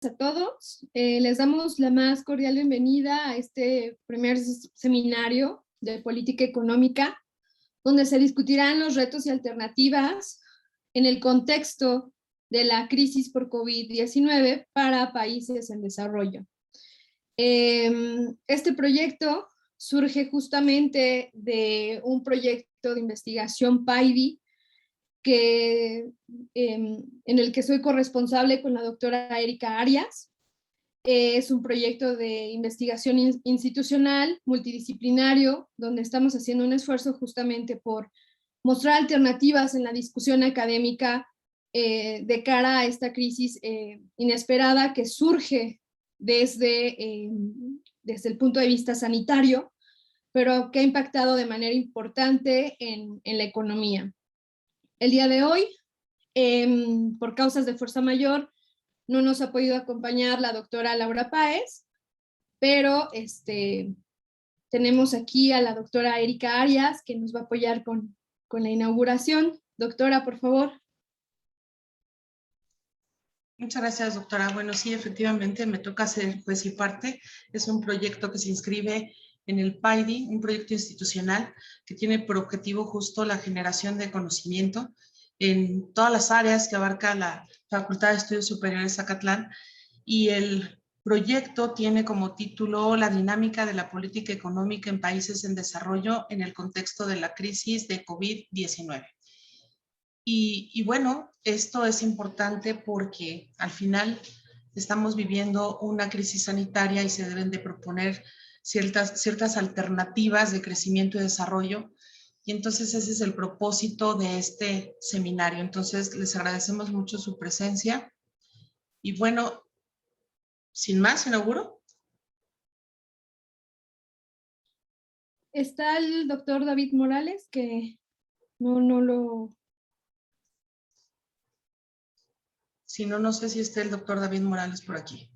a todos. Les damos la más cordial bienvenida a este primer seminario de política económica, donde se discutirán los retos y alternativas en el contexto de la crisis por COVID-19 para países en desarrollo. Este proyecto surge justamente de un proyecto de investigación PAIDI, en el que soy corresponsable con la doctora Erika Arias. Es un proyecto de investigación institucional, multidisciplinario, donde estamos haciendo un esfuerzo justamente por mostrar alternativas en la discusión académica de cara a esta crisis inesperada que surge desde el punto de vista sanitario, pero que ha impactado de manera importante en la economía. El día de hoy, por causas de fuerza mayor, no nos ha podido acompañar la doctora Laura Páez, pero tenemos aquí a la doctora Erika Arias, que nos va a apoyar con la inauguración. Doctora, por favor. Muchas gracias, doctora. Bueno, sí, efectivamente me toca ser juez y parte. Es un proyecto que se inscribe en el PAIDI, un proyecto institucional que tiene por objetivo justo la generación de conocimiento en todas las áreas que abarca la Facultad de Estudios Superiores Zacatlán, y el proyecto tiene como título La dinámica de la política económica en países en desarrollo en el contexto de la crisis de COVID-19. Y bueno, esto es importante porque al final estamos viviendo una crisis sanitaria y se deben de proponer ciertas alternativas de crecimiento y desarrollo. Y entonces ese es el propósito de este seminario. Entonces les agradecemos mucho su presencia. Y bueno, sin más, inauguro. Está el doctor David Morales, que no lo... Si no, no sé si está el doctor David Morales por aquí.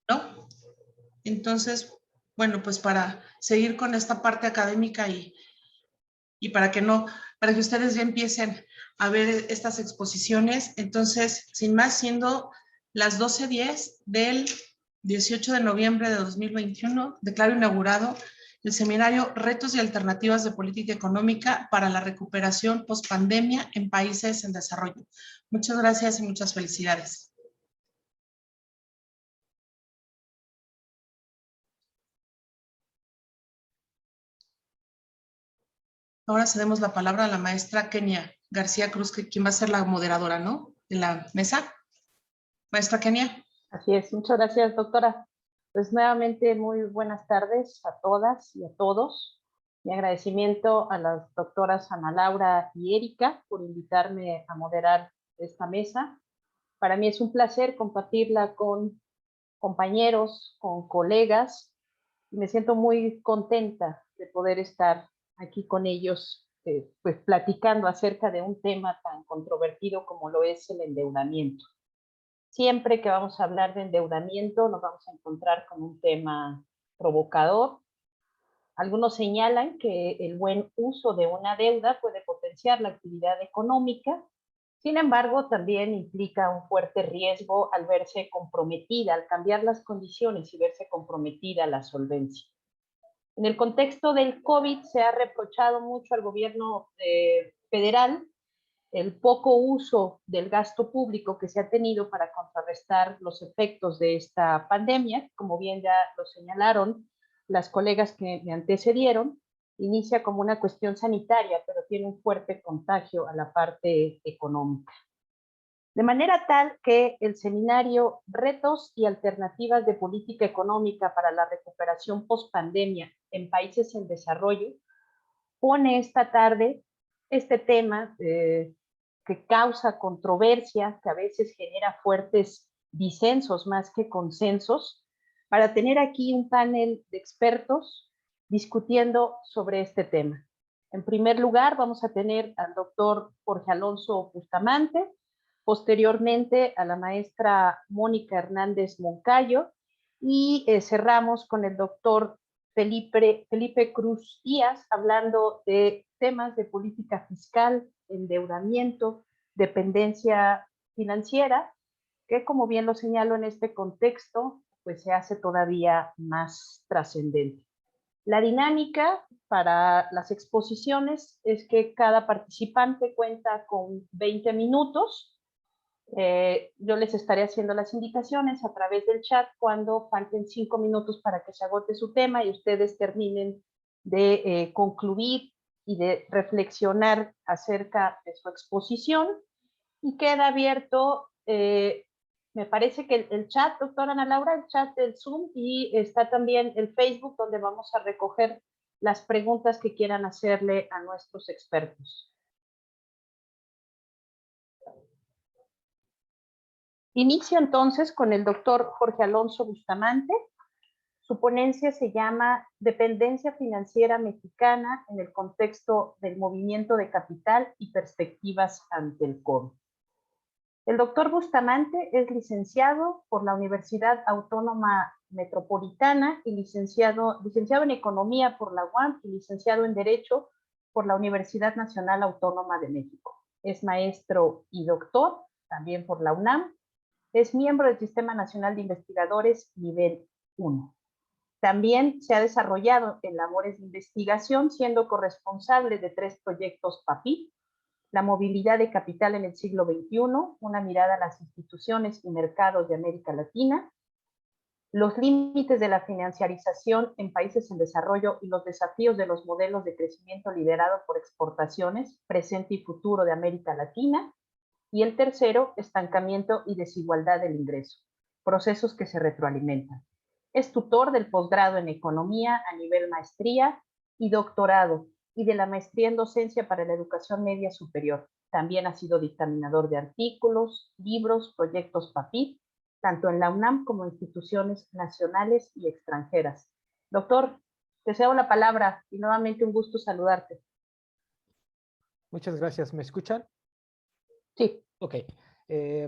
¿No? Entonces, bueno, pues para seguir con esta parte académica y para que ustedes ya empiecen a ver estas exposiciones, entonces, sin más, siendo las 12:10 del 18 de noviembre de 2021, declaro inaugurado el seminario Retos y Alternativas de Política Económica para la Recuperación Postpandemia en Países en Desarrollo. Muchas gracias y muchas felicidades. Ahora cedemos la palabra a la maestra Kenia García Cruz, quien va a ser la moderadora, ¿no?, de la mesa. Maestra Kenia. Así es, muchas gracias, doctora. Pues nuevamente muy buenas tardes a todas y a todos. Mi agradecimiento a las doctoras Ana Laura y Erika por invitarme a moderar esta mesa. Para mí es un placer compartirla con compañeros, con colegas, y me siento muy contenta de poder estar aquí con ellos, pues platicando acerca de un tema tan controvertido como lo es el endeudamiento. Siempre que vamos a hablar de endeudamiento nos vamos a encontrar con un tema provocador. Algunos señalan que el buen uso de una deuda puede potenciar la actividad económica. Sin embargo, también implica un fuerte riesgo al verse comprometida, al cambiar las condiciones y verse comprometida la solvencia. En el contexto del COVID se ha reprochado mucho al gobierno federal el poco uso del gasto público que se ha tenido para contrarrestar los efectos de esta pandemia. Como bien ya lo señalaron las colegas que me antecedieron, inicia como una cuestión sanitaria, pero tiene un fuerte contagio a la parte económica. De manera tal que el seminario Retos y Alternativas de Política Económica para la Recuperación Postpandemia en Países en Desarrollo pone esta tarde este tema que causa controversia, que a veces genera fuertes disensos más que consensos, para tener aquí un panel de expertos discutiendo sobre este tema. En primer lugar, vamos a tener al doctor Jorge Alonso Bustamante, posteriormente a la maestra Mónica Hernández Moncayo, y cerramos con el doctor Felipe Cruz Díaz, hablando de temas de política fiscal, endeudamiento, dependencia financiera, que como bien lo señalo en este contexto, pues se hace todavía más trascendente. La dinámica para las exposiciones es que cada participante cuenta con 20 minutos. Yo les estaré haciendo las indicaciones a través del chat cuando falten 5 minutos para que se agote su tema y ustedes terminen de concluir y de reflexionar acerca de su exposición. Y queda abierto, me parece que el chat, doctora Ana Laura, el chat del Zoom, y está también el Facebook, donde vamos a recoger las preguntas que quieran hacerle a nuestros expertos. Inicio entonces con el doctor Jorge Alonso Bustamante. Su ponencia se llama Dependencia Financiera Mexicana en el contexto del movimiento de capital y perspectivas ante el COVID. El doctor Bustamante es licenciado por la Universidad Autónoma Metropolitana y licenciado en Economía por la UAM y licenciado en Derecho por la Universidad Nacional Autónoma de México. Es maestro y doctor también por la UNAM. Es miembro del Sistema Nacional de Investigadores Nivel 1. También se ha desarrollado en labores de investigación, siendo corresponsable de 3 proyectos PAPI: la movilidad de capital en el siglo XXI, una mirada a las instituciones y mercados de América Latina, los límites de la financiarización en países en desarrollo y los desafíos de los modelos de crecimiento liderado por exportaciones, presente y futuro de América Latina, y el tercero, estancamiento y desigualdad del ingreso, procesos que se retroalimentan. Es tutor del posgrado en economía a nivel maestría y doctorado, y de la maestría en docencia para la educación media superior. También ha sido dictaminador de artículos, libros, proyectos PAPI, tanto en la UNAM como en instituciones nacionales y extranjeras. Doctor, te cedo la palabra y nuevamente un gusto saludarte. Muchas gracias. ¿Me escuchan? Sí. Ok.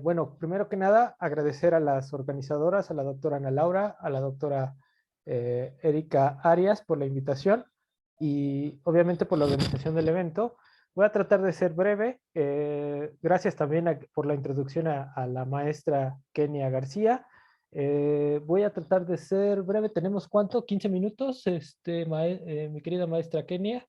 Bueno, primero que nada, agradecer a las organizadoras, a la doctora Ana Laura, a la doctora Erika Arias por la invitación y obviamente por la organización del evento. Voy a tratar de ser breve. Gracias también por la introducción a la maestra Kenia García. Voy a tratar de ser breve. ¿Tenemos cuánto? ¿15 minutos, mi querida maestra Kenia?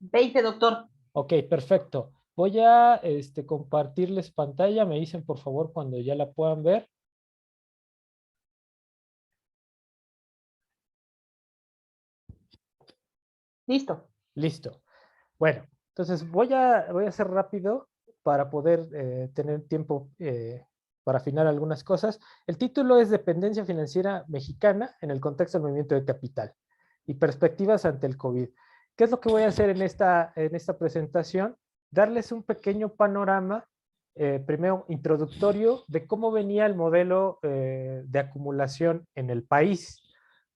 20, doctor. Ok, perfecto. Voy a compartirles pantalla. Me dicen por favor cuando ya la puedan ver. Listo. Listo. Bueno, entonces voy a ser rápido para poder tener tiempo para afinar algunas cosas. El título es Dependencia Financiera Mexicana en el contexto del movimiento de capital y perspectivas ante el COVID. ¿Qué es lo que voy a hacer en esta presentación? Darles un pequeño panorama, primero introductorio, de cómo venía el modelo de acumulación en el país,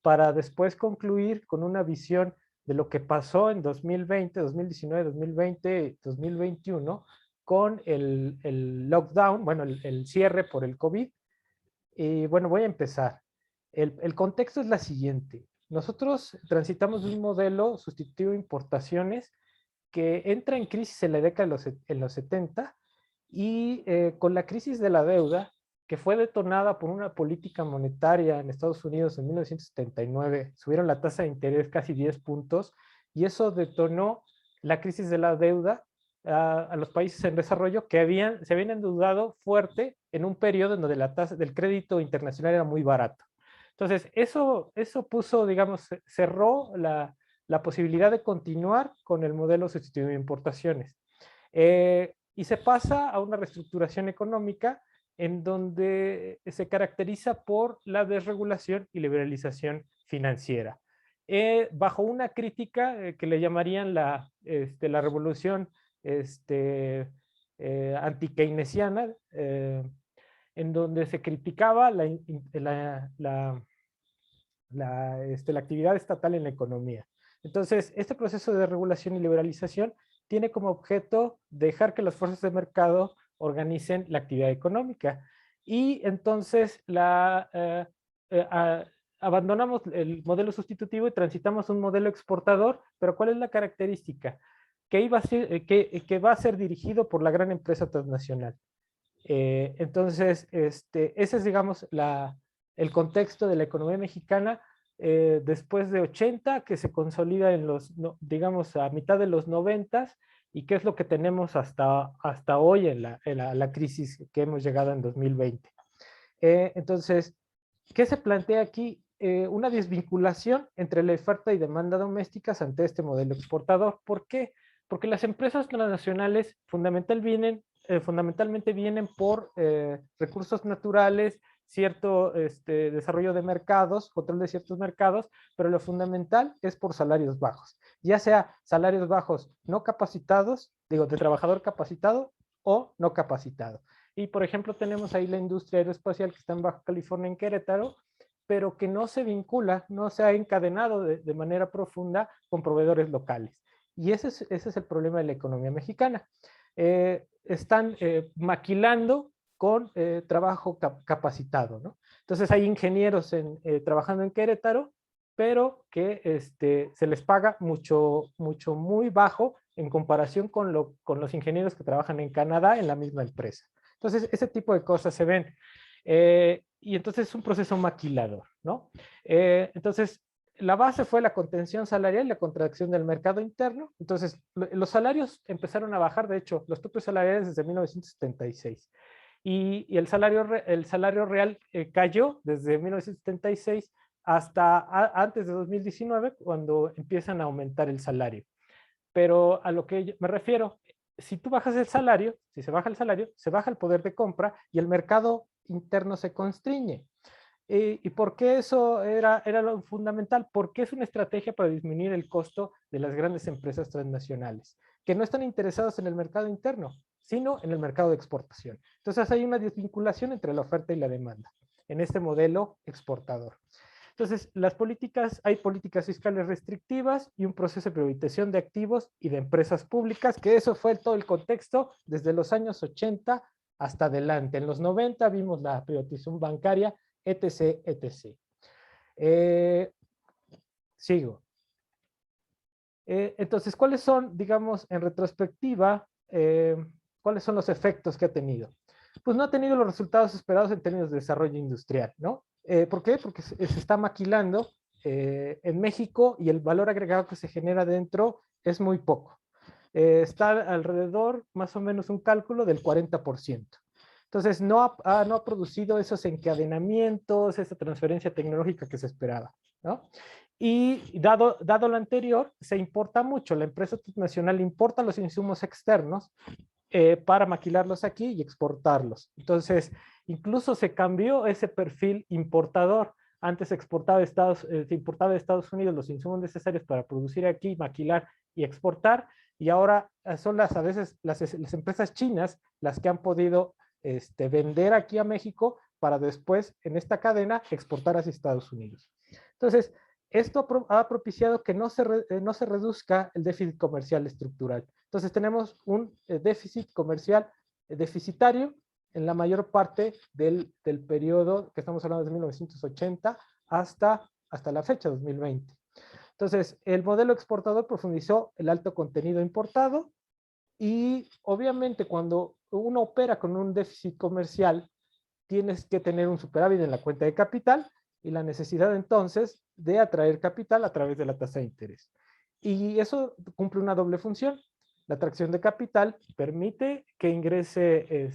para después concluir con una visión de lo que pasó en 2020, 2019, 2020, 2021 con el lockdown, bueno, el cierre por el COVID. Y bueno, voy a empezar. El contexto es la siguiente. Nosotros transitamos de un modelo sustitutivo de importaciones que entra en crisis en la década de los 70 y con la crisis de la deuda, que fue detonada por una política monetaria en Estados Unidos en 1979, subieron la tasa de interés casi 10 puntos y eso detonó la crisis de la deuda a los países en desarrollo que se habían endeudado fuerte en un periodo en donde la tasa del crédito internacional era muy barato. Entonces, eso puso, digamos, cerró la posibilidad de continuar con el modelo sustitutivo de importaciones. Y se pasa a una reestructuración económica en donde se caracteriza por la desregulación y liberalización financiera. Bajo una crítica que le llamarían la revolución anti-keynesiana, en donde se criticaba la actividad estatal en la economía. Entonces, este proceso de regulación y liberalización tiene como objeto dejar que las fuerzas de mercado organicen la actividad económica. Y entonces abandonamos el modelo sustitutivo y transitamos a un modelo exportador, pero ¿cuál es la característica? Que va a ser dirigido por la gran empresa transnacional. Entonces, ese es, digamos, el contexto de la economía mexicana después de 80, que se consolida en digamos, a mitad de los 90, y qué es lo que tenemos hasta hoy en la crisis que hemos llegado en 2020. Entonces, ¿qué se plantea aquí? Una desvinculación entre la oferta y demanda domésticas ante este modelo exportador. ¿Por qué? Porque las empresas transnacionales fundamentalmente vienen por recursos naturales, cierto desarrollo de mercados, control de ciertos mercados, pero lo fundamental es por salarios bajos, ya sea salarios bajos no capacitados, digo, de trabajador capacitado o no capacitado. Y por ejemplo tenemos ahí la industria aeroespacial que está en Baja California, en Querétaro, pero que no se vincula, no se ha encadenado de manera profunda con proveedores locales. Y ese es el problema de la economía mexicana. Están maquilando con trabajo capacitado, ¿no? Entonces hay ingenieros trabajando en Querétaro, pero que se les paga muy bajo en comparación con los ingenieros que trabajan en Canadá en la misma empresa. Entonces, ese tipo de cosas se ven. Y entonces es un proceso maquilador, ¿no? Entonces, la base fue la contención salarial y la contracción del mercado interno. Entonces, los salarios empezaron a bajar, de hecho, los topes salariales desde 1976. Y el salario real cayó desde 1976 hasta antes de 2019, cuando empiezan a aumentar el salario. Pero a lo que me refiero, si tú bajas el salario, si se baja el salario, se baja el poder de compra y el mercado interno se constriñe. ¿Y por qué eso era lo fundamental? Porque es una estrategia para disminuir el costo de las grandes empresas transnacionales, que no están interesadas en el mercado interno, sino en el mercado de exportación. Entonces hay una desvinculación entre la oferta y la demanda en este modelo exportador. Entonces, hay políticas fiscales restrictivas y un proceso de privatización de activos y de empresas públicas, que eso fue todo el contexto desde los años 80 hasta adelante. En los 90 vimos la privatización bancaria, etc., etc. Sigo. Entonces, ¿cuáles son, digamos, en retrospectiva, cuáles son los efectos que ha tenido? Pues no ha tenido los resultados esperados en términos de desarrollo industrial, ¿no? ¿Por qué? Porque se está maquilando en México y el valor agregado que se genera dentro es muy poco. Está alrededor, más o menos, un cálculo del 40%. Entonces, no ha producido esos encadenamientos, esa transferencia tecnológica que se esperaba, ¿no? Y dado lo anterior, se importa mucho. La empresa nacional importa los insumos externos para maquilarlos aquí y exportarlos. Entonces, incluso se cambió ese perfil importador. Antes se importaba de Estados Unidos los insumos necesarios para producir aquí, maquilar y exportar, y ahora son a veces las empresas chinas las que han podido vender aquí a México para después, en esta cadena, exportar hacia Estados Unidos. Entonces, esto ha propiciado que no se reduzca el déficit comercial estructural. Entonces tenemos un déficit comercial deficitario en la mayor parte del periodo que estamos hablando de 1980 hasta la fecha, 2020. Entonces, el modelo exportador profundizó el alto contenido importado y obviamente cuando uno opera con un déficit comercial, tienes que tener un superávit en la cuenta de capital y la necesidad entonces de atraer capital a través de la tasa de interés. Y eso cumple una doble función. La atracción de capital permite que ingrese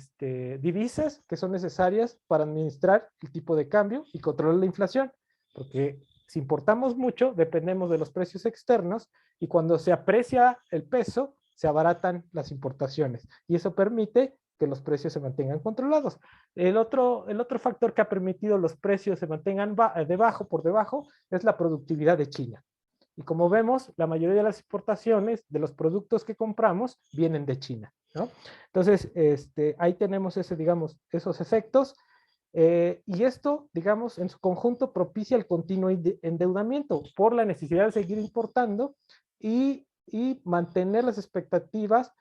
divisas que son necesarias para administrar el tipo de cambio y controlar la inflación, porque si importamos mucho, dependemos de los precios externos y cuando se aprecia el peso, se abaratan las importaciones y eso permite que los precios se mantengan controlados. El otro factor que ha permitido los precios se mantengan por debajo es la productividad de China. Y como vemos, la mayoría de las exportaciones de los productos que compramos vienen de China, ¿no? Entonces, ahí tenemos esos efectos. Y esto, digamos, en su conjunto propicia el continuo endeudamiento por la necesidad de seguir importando y mantener las expectativas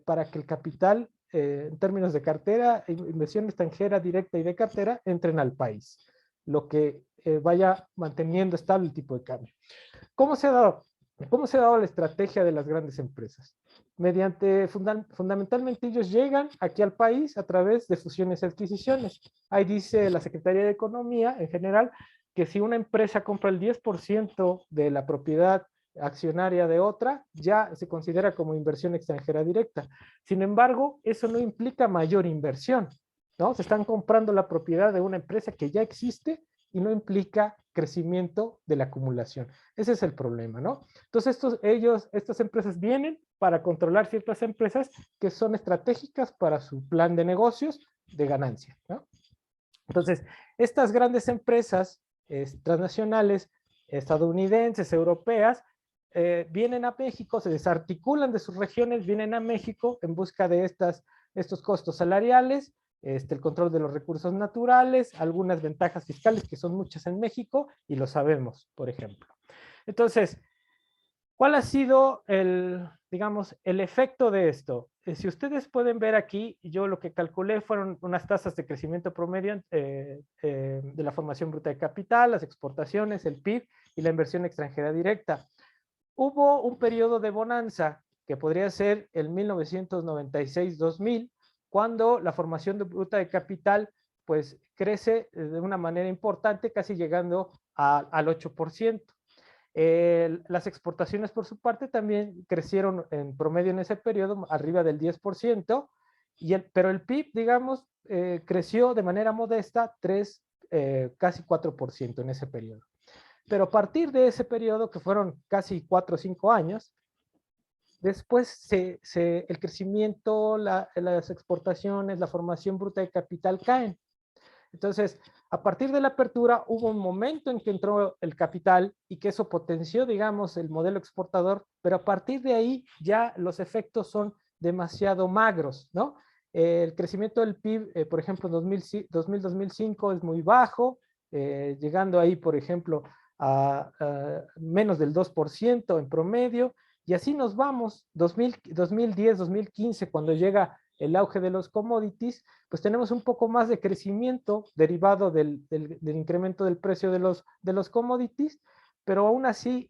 para que el capital, en términos de cartera, inversión extranjera directa y de cartera, entren al país, lo que vaya manteniendo estable el tipo de cambio. ¿Cómo se ha dado la estrategia de las grandes empresas? fundamentalmente ellos llegan aquí al país a través de fusiones y adquisiciones. Ahí dice la Secretaría de Economía en general que si una empresa compra el 10% de la propiedad accionaria de otra, ya se considera como inversión extranjera directa. Sin embargo, eso no implica mayor inversión, ¿no? Se están comprando la propiedad de una empresa que ya existe y no implica crecimiento de la acumulación. Ese es el problema, ¿no? Entonces estas empresas vienen para controlar ciertas empresas que son estratégicas para su plan de negocios de ganancia, ¿no? Entonces, estas grandes empresas transnacionales, estadounidenses, europeas, vienen a México, se desarticulan de sus regiones, vienen a México en busca de estos costos salariales, el control de los recursos naturales, algunas ventajas fiscales que son muchas en México y lo sabemos, por ejemplo. Entonces, ¿cuál ha sido digamos, el efecto de esto? Si ustedes pueden ver aquí, yo lo que calculé fueron unas tasas de crecimiento promedio de la formación bruta de capital, las exportaciones, el PIB y la inversión extranjera directa. Hubo un periodo de bonanza que podría ser el 1996-2000, cuando la formación bruta de capital pues crece de una manera importante, casi llegando al 8%. Las exportaciones, por su parte, también crecieron en promedio en ese periodo arriba del 10%, pero el PIB, digamos, creció de manera modesta casi 4% en ese periodo. Pero a partir de ese periodo, que fueron casi 4 o 5 años, después el crecimiento, las exportaciones, la formación bruta de capital caen. Entonces, a partir de la apertura hubo un momento en que entró el capital y que eso potenció, digamos, el modelo exportador, pero a partir de ahí ya los efectos son demasiado magros, ¿no? El crecimiento del PIB, por ejemplo, en 2000-2005 es muy bajo, llegando ahí, por ejemplo, a menos del 2% en promedio, y así nos vamos, 2010-2015, cuando llega el auge de los commodities, pues tenemos un poco más de crecimiento derivado del incremento del precio de los commodities, pero aún así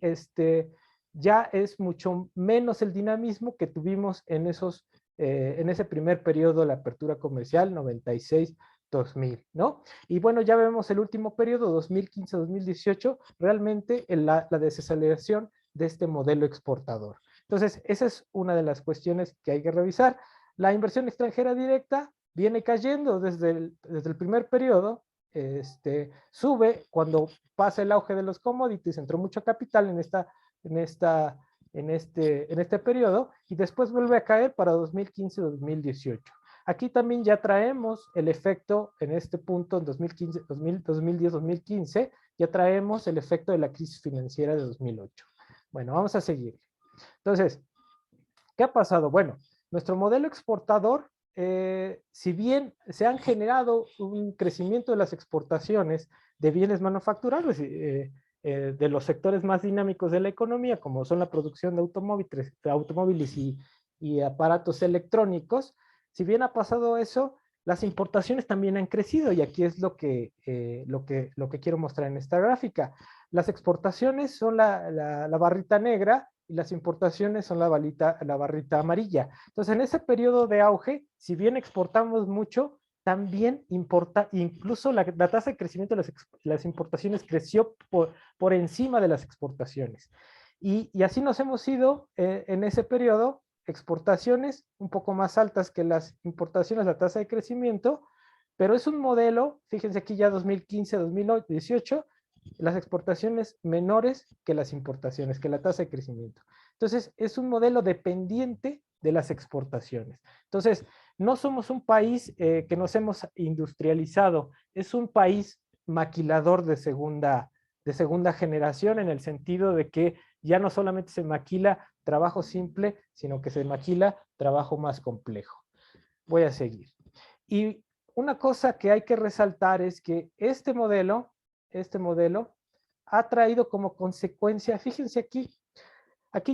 ya es mucho menos el dinamismo que tuvimos en ese primer periodo de la apertura comercial, 96-2000, ¿no? Y bueno, ya vemos el último periodo, 2015-2018, realmente la desaceleración de este modelo exportador. Entonces, esa es una de las cuestiones que hay que revisar. La inversión extranjera directa viene cayendo desde el primer periodo, sube cuando pasa el auge de los commodities, entró mucho capital en este periodo y después vuelve a caer para 2015-2018. Aquí también ya traemos el efecto en este punto, en 2010-2015, ya traemos el efecto de la crisis financiera de 2008. Bueno, vamos a seguir. Entonces, ¿qué ha pasado? Bueno, nuestro modelo exportador, si bien se han generado un crecimiento de las exportaciones de bienes manufacturados, de los sectores más dinámicos de la economía, como son la producción de automóviles y aparatos electrónicos, si bien ha pasado eso, las importaciones también han crecido, y aquí es lo que quiero mostrar en esta gráfica. Las exportaciones son la barrita negra, y las importaciones son la barrita amarilla. Entonces, en ese periodo de auge, si bien exportamos mucho, también incluso la tasa de crecimiento de las importaciones creció por encima de las exportaciones. Y así nos hemos ido en ese periodo, exportaciones un poco más altas que las importaciones, la tasa de crecimiento, pero es un modelo, fíjense aquí ya 2015-2018, las exportaciones menores que las importaciones, que la tasa de crecimiento. Entonces, es un modelo dependiente de las exportaciones. Entonces, no somos un país que nos hemos industrializado, es un país maquilador de segunda generación, en el sentido de que ya no solamente se maquila trabajo simple, sino que se maquila trabajo más complejo. Voy a seguir. Y una cosa que hay que resaltar es que este modelo ha traído como consecuencia, fíjense aquí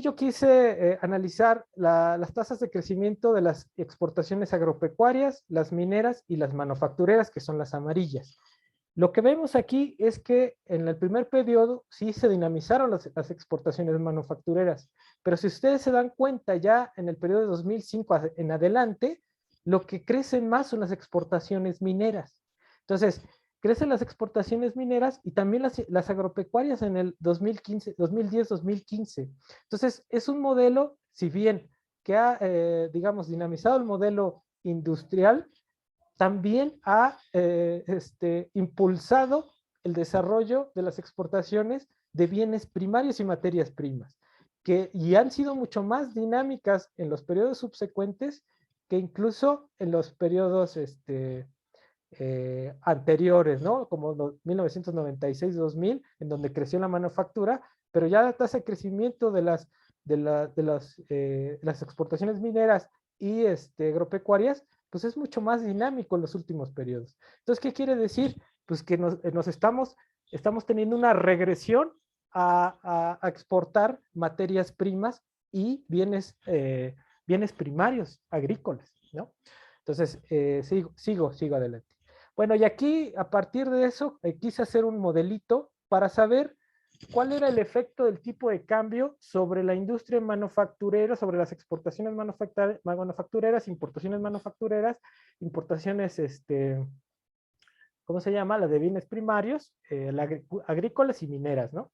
yo quise analizar las tasas de crecimiento de las exportaciones agropecuarias, las mineras y las manufactureras, que son las amarillas. Lo que vemos aquí es que en el primer periodo sí se dinamizaron las exportaciones manufactureras, pero si ustedes se dan cuenta ya en el periodo de 2005 en adelante, lo que crecen más son las exportaciones mineras. Entonces, crecen las exportaciones mineras y también las agropecuarias en el 2015, 2010-2015. Entonces, es un modelo, si bien que ha, digamos, dinamizado el modelo industrial, también ha impulsado el desarrollo de las exportaciones de bienes primarios y materias primas, y han sido mucho más dinámicas en los periodos subsecuentes que incluso en los periodos anteriores, ¿no? Como 1996-2000, en donde creció la manufactura, pero ya la tasa de crecimiento de las exportaciones mineras y agropecuarias, pues es mucho más dinámico en los últimos periodos. Entonces, ¿qué quiere decir? Pues que estamos teniendo una regresión a exportar materias primas y bienes primarios agrícolas, ¿no? Entonces, sigo adelante. Bueno, y aquí, a partir de eso, quise hacer un modelito para saber cuál era el efecto del tipo de cambio sobre la industria manufacturera, sobre las exportaciones manufactureras, importaciones, ¿cómo se llama? Las de bienes primarios, agrícolas y mineras, ¿no?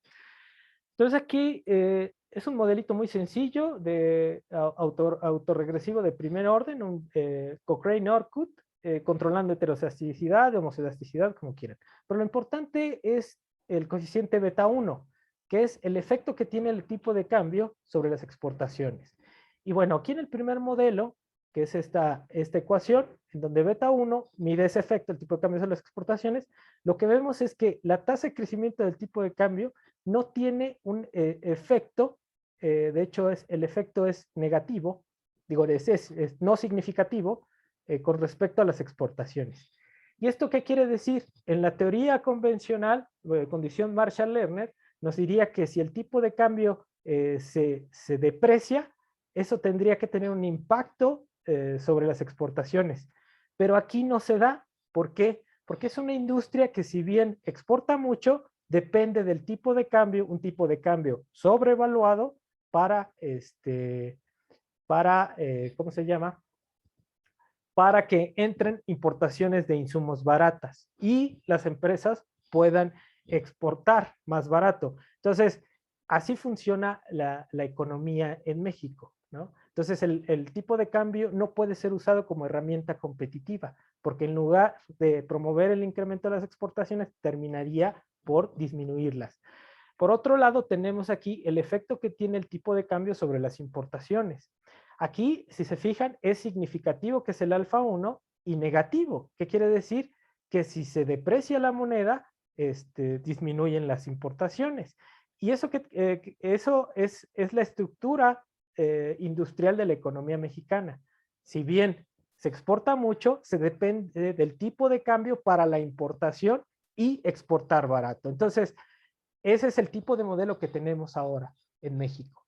Entonces aquí es un modelito muy sencillo de autorregresivo de primer orden, un Cochrane-Orkut, controlando heterosestasticidad, homosestasticidad, como quieran. Pero lo importante es el coeficiente beta 1, que es el efecto que tiene el tipo de cambio sobre las exportaciones. Y bueno, aquí en el primer modelo, que es esta ecuación, en donde beta 1 mide ese efecto, el tipo de cambio sobre las exportaciones, lo que vemos es que la tasa de crecimiento del tipo de cambio no tiene un efecto, de hecho el efecto es negativo, digo, es no significativo con respecto a las exportaciones. ¿Y esto qué quiere decir? En la teoría convencional, condición Marshall-Lerner, nos diría que si el tipo de cambio se deprecia, eso tendría que tener un impacto sobre las exportaciones. Pero aquí no se da. ¿Por qué? Porque es una industria que si bien exporta mucho, depende del tipo de cambio, un tipo de cambio sobrevaluado para, ¿cómo se llama? Para que entren importaciones de insumos baratas y las empresas puedan exportar más barato. Entonces, así funciona la economía en México, ¿no? Entonces, el tipo de cambio no puede ser usado como herramienta competitiva, porque en lugar de promover el incremento de las exportaciones, terminaría por disminuirlas. Por otro lado, tenemos aquí el efecto que tiene el tipo de cambio sobre las importaciones. Aquí, si se fijan, es significativo, que es el alfa 1, y negativo. ¿Qué quiere decir? Que si se deprecia la moneda, disminuyen las importaciones. Y eso es la estructura industrial de la economía mexicana. Si bien se exporta mucho, se depende del tipo de cambio para la importación y exportar barato. Entonces, ese es el tipo de modelo que tenemos ahora en México.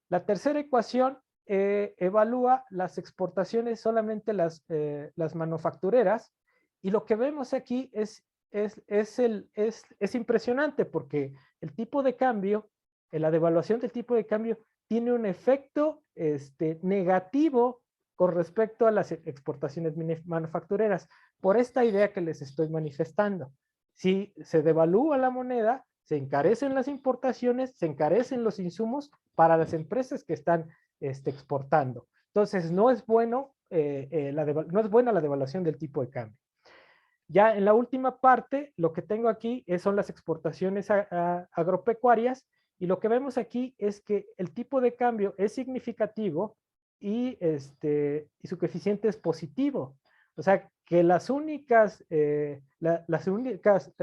La tercera ecuación evalúa las exportaciones solamente las manufactureras, y lo que vemos aquí es impresionante, porque el tipo de cambio, la devaluación del tipo de cambio tiene un efecto negativo con respecto a las exportaciones manufactureras, por esta idea que les estoy manifestando. Si se devalúa la moneda, se encarecen las importaciones, se encarecen los insumos para las empresas que están exportando. Entonces, no es buena la devaluación del tipo de cambio. Ya en la última parte, lo que tengo aquí son las exportaciones agropecuarias, y lo que vemos aquí es que el tipo de cambio es significativo y su coeficiente es positivo. O sea, que las únicas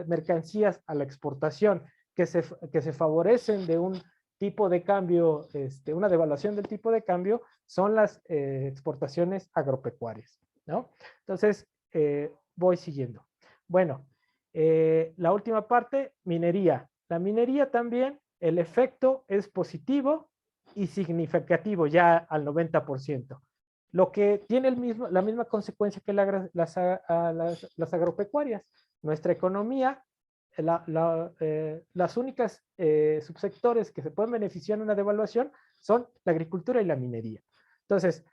mercancías a la exportación que se favorecen de un tipo de cambio, una devaluación del tipo de cambio, son las exportaciones agropecuarias, ¿no? Entonces, voy siguiendo. Bueno, la última parte, minería. La minería también, el efecto es positivo y significativo ya al 90%. lo que tiene la misma consecuencia que las agropecuarias. Nuestra economía, las únicas subsectores que se pueden beneficiar en una devaluación son la agricultura y la minería. Entonces,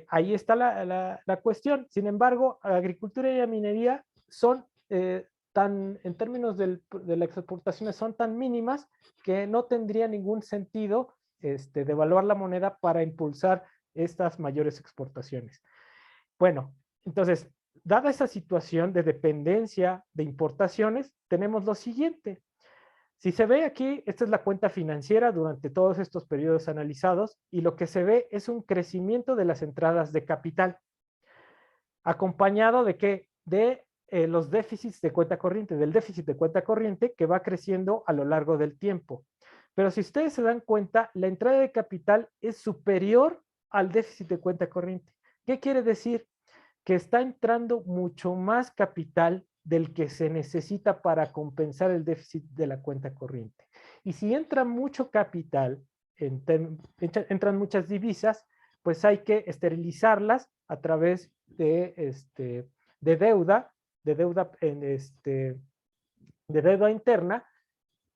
ahí está la cuestión. Sin embargo, la agricultura y la minería son en términos de las exportaciones, son tan mínimas que no tendría ningún sentido devaluar la moneda para impulsar estas mayores exportaciones. Bueno, entonces, dada esa situación de dependencia de importaciones, tenemos lo siguiente. Si se ve aquí, esta es la cuenta financiera durante todos estos periodos analizados y lo que se ve es un crecimiento de las entradas de capital, acompañado de ¿qué? De los déficits de cuenta corriente, del déficit de cuenta corriente que va creciendo a lo largo del tiempo. Pero si ustedes se dan cuenta, la entrada de capital es superior al déficit de cuenta corriente. ¿Qué quiere decir? Que está entrando mucho más capital del que se necesita para compensar el déficit de la cuenta corriente. Y si entra mucho capital, entran muchas divisas, pues hay que esterilizarlas a través de deuda interna,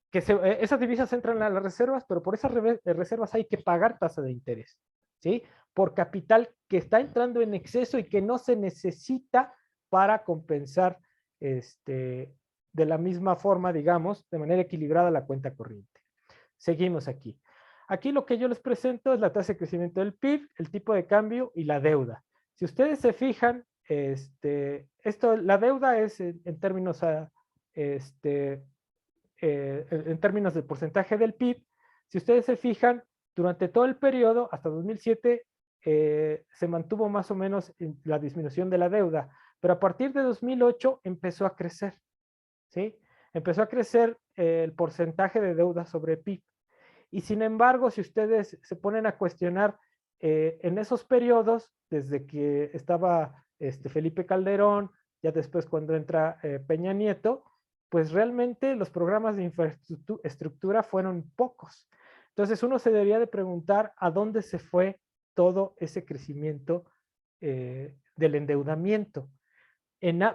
que esas divisas entran a las reservas, pero por esas reservas hay que pagar tasa de interés, ¿sí? Por capital que está entrando en exceso y que no se necesita para compensar de la misma forma, digamos, de manera equilibrada la cuenta corriente. Seguimos aquí. Aquí lo que yo les presento es la tasa de crecimiento del PIB, el tipo de cambio y la deuda. Si ustedes se fijan, la deuda es en términos en términos de porcentaje del PIB. Si ustedes se fijan, durante todo el periodo, hasta 2007, se mantuvo más o menos la disminución de la deuda, pero a partir de 2008 empezó a crecer, ¿sí? Empezó a crecer el porcentaje de deuda sobre PIB. Y sin embargo, si ustedes se ponen a cuestionar en esos periodos, desde que estaba Felipe Calderón, ya después cuando entra Peña Nieto, pues realmente los programas de infraestructura fueron pocos. Entonces uno se debería de preguntar a dónde se fue todo ese crecimiento del endeudamiento,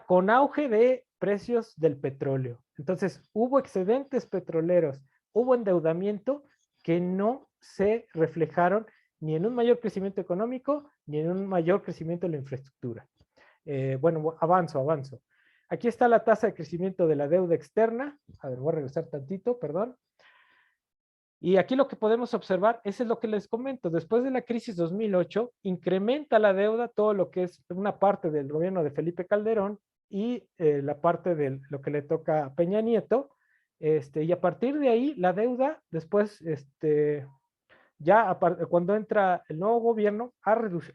con auge de precios del petróleo. Entonces hubo excedentes petroleros, hubo endeudamiento que no se reflejaron ni en un mayor crecimiento económico, ni en un mayor crecimiento de la infraestructura. Bueno, avanzo. Aquí está la tasa de crecimiento de la deuda externa. A ver, voy a regresar tantito, perdón. Y aquí lo que podemos observar es lo que les comento. Después de la crisis 2008, incrementa la deuda todo lo que es una parte del gobierno de Felipe Calderón y la parte de lo que le toca a Peña Nieto. Y a partir de ahí, la deuda después, cuando entra el nuevo gobierno,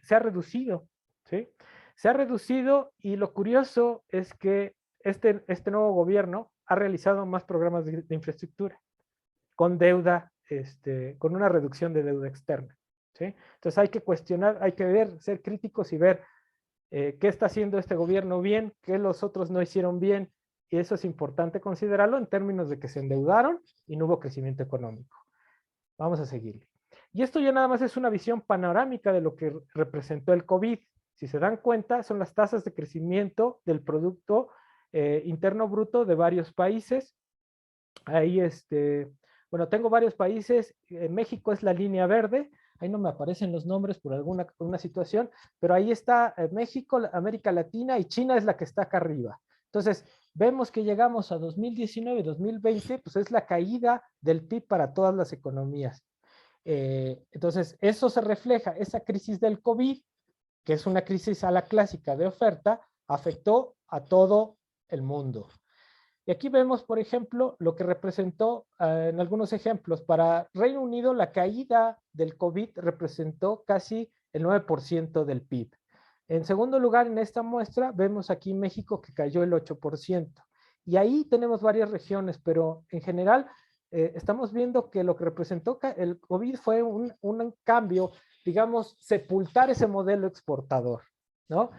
se ha reducido, ¿sí? Se ha reducido y lo curioso es que este nuevo gobierno ha realizado más programas de infraestructura con deuda, con una reducción de deuda externa, ¿sí? Entonces hay que cuestionar, hay que ver, ser críticos y ver qué está haciendo este gobierno bien, qué los otros no hicieron bien, y eso es importante considerarlo en términos de que se endeudaron y no hubo crecimiento económico. Vamos a seguirle. Y esto ya nada más es una visión panorámica de lo que representó el COVID. Si se dan cuenta, son las tasas de crecimiento del Producto Interno Bruto de varios países. Ahí, bueno, tengo varios países. México es la línea verde. Ahí no me aparecen los nombres por alguna situación, pero ahí está México, América Latina, y China es la que está acá arriba. Entonces, vemos que llegamos a 2019, 2020, pues es la caída del PIB para todas las economías. Entonces, eso se refleja, esa crisis del COVID, que es una crisis a la clásica de oferta, afectó a todo el mundo. Y aquí vemos, por ejemplo, lo que representó en algunos ejemplos. Para Reino Unido, la caída del COVID representó casi el 9% del PIB. En segundo lugar, en esta muestra, vemos aquí México que cayó el 8%. Y ahí tenemos varias regiones, pero en general estamos viendo que lo que representó el COVID fue un cambio, digamos, sepultar ese modelo exportador, ¿no?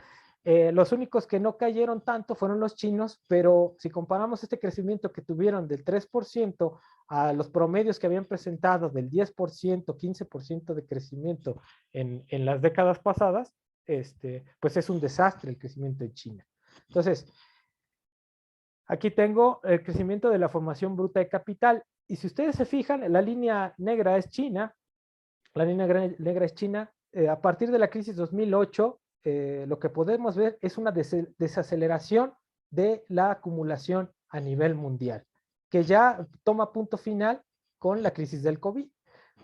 Los únicos que no cayeron tanto fueron los chinos, pero si comparamos este crecimiento que tuvieron del 3% a los promedios que habían presentado del 10%, 15% de crecimiento en las décadas pasadas, pues es un desastre el crecimiento de China. Entonces, aquí tengo el crecimiento de la formación bruta de capital. Y si ustedes se fijan, la línea negra es China. La línea negra es China. A partir de la crisis 2008, lo que podemos ver es una desaceleración de la acumulación a nivel mundial, que ya toma punto final con la crisis del COVID.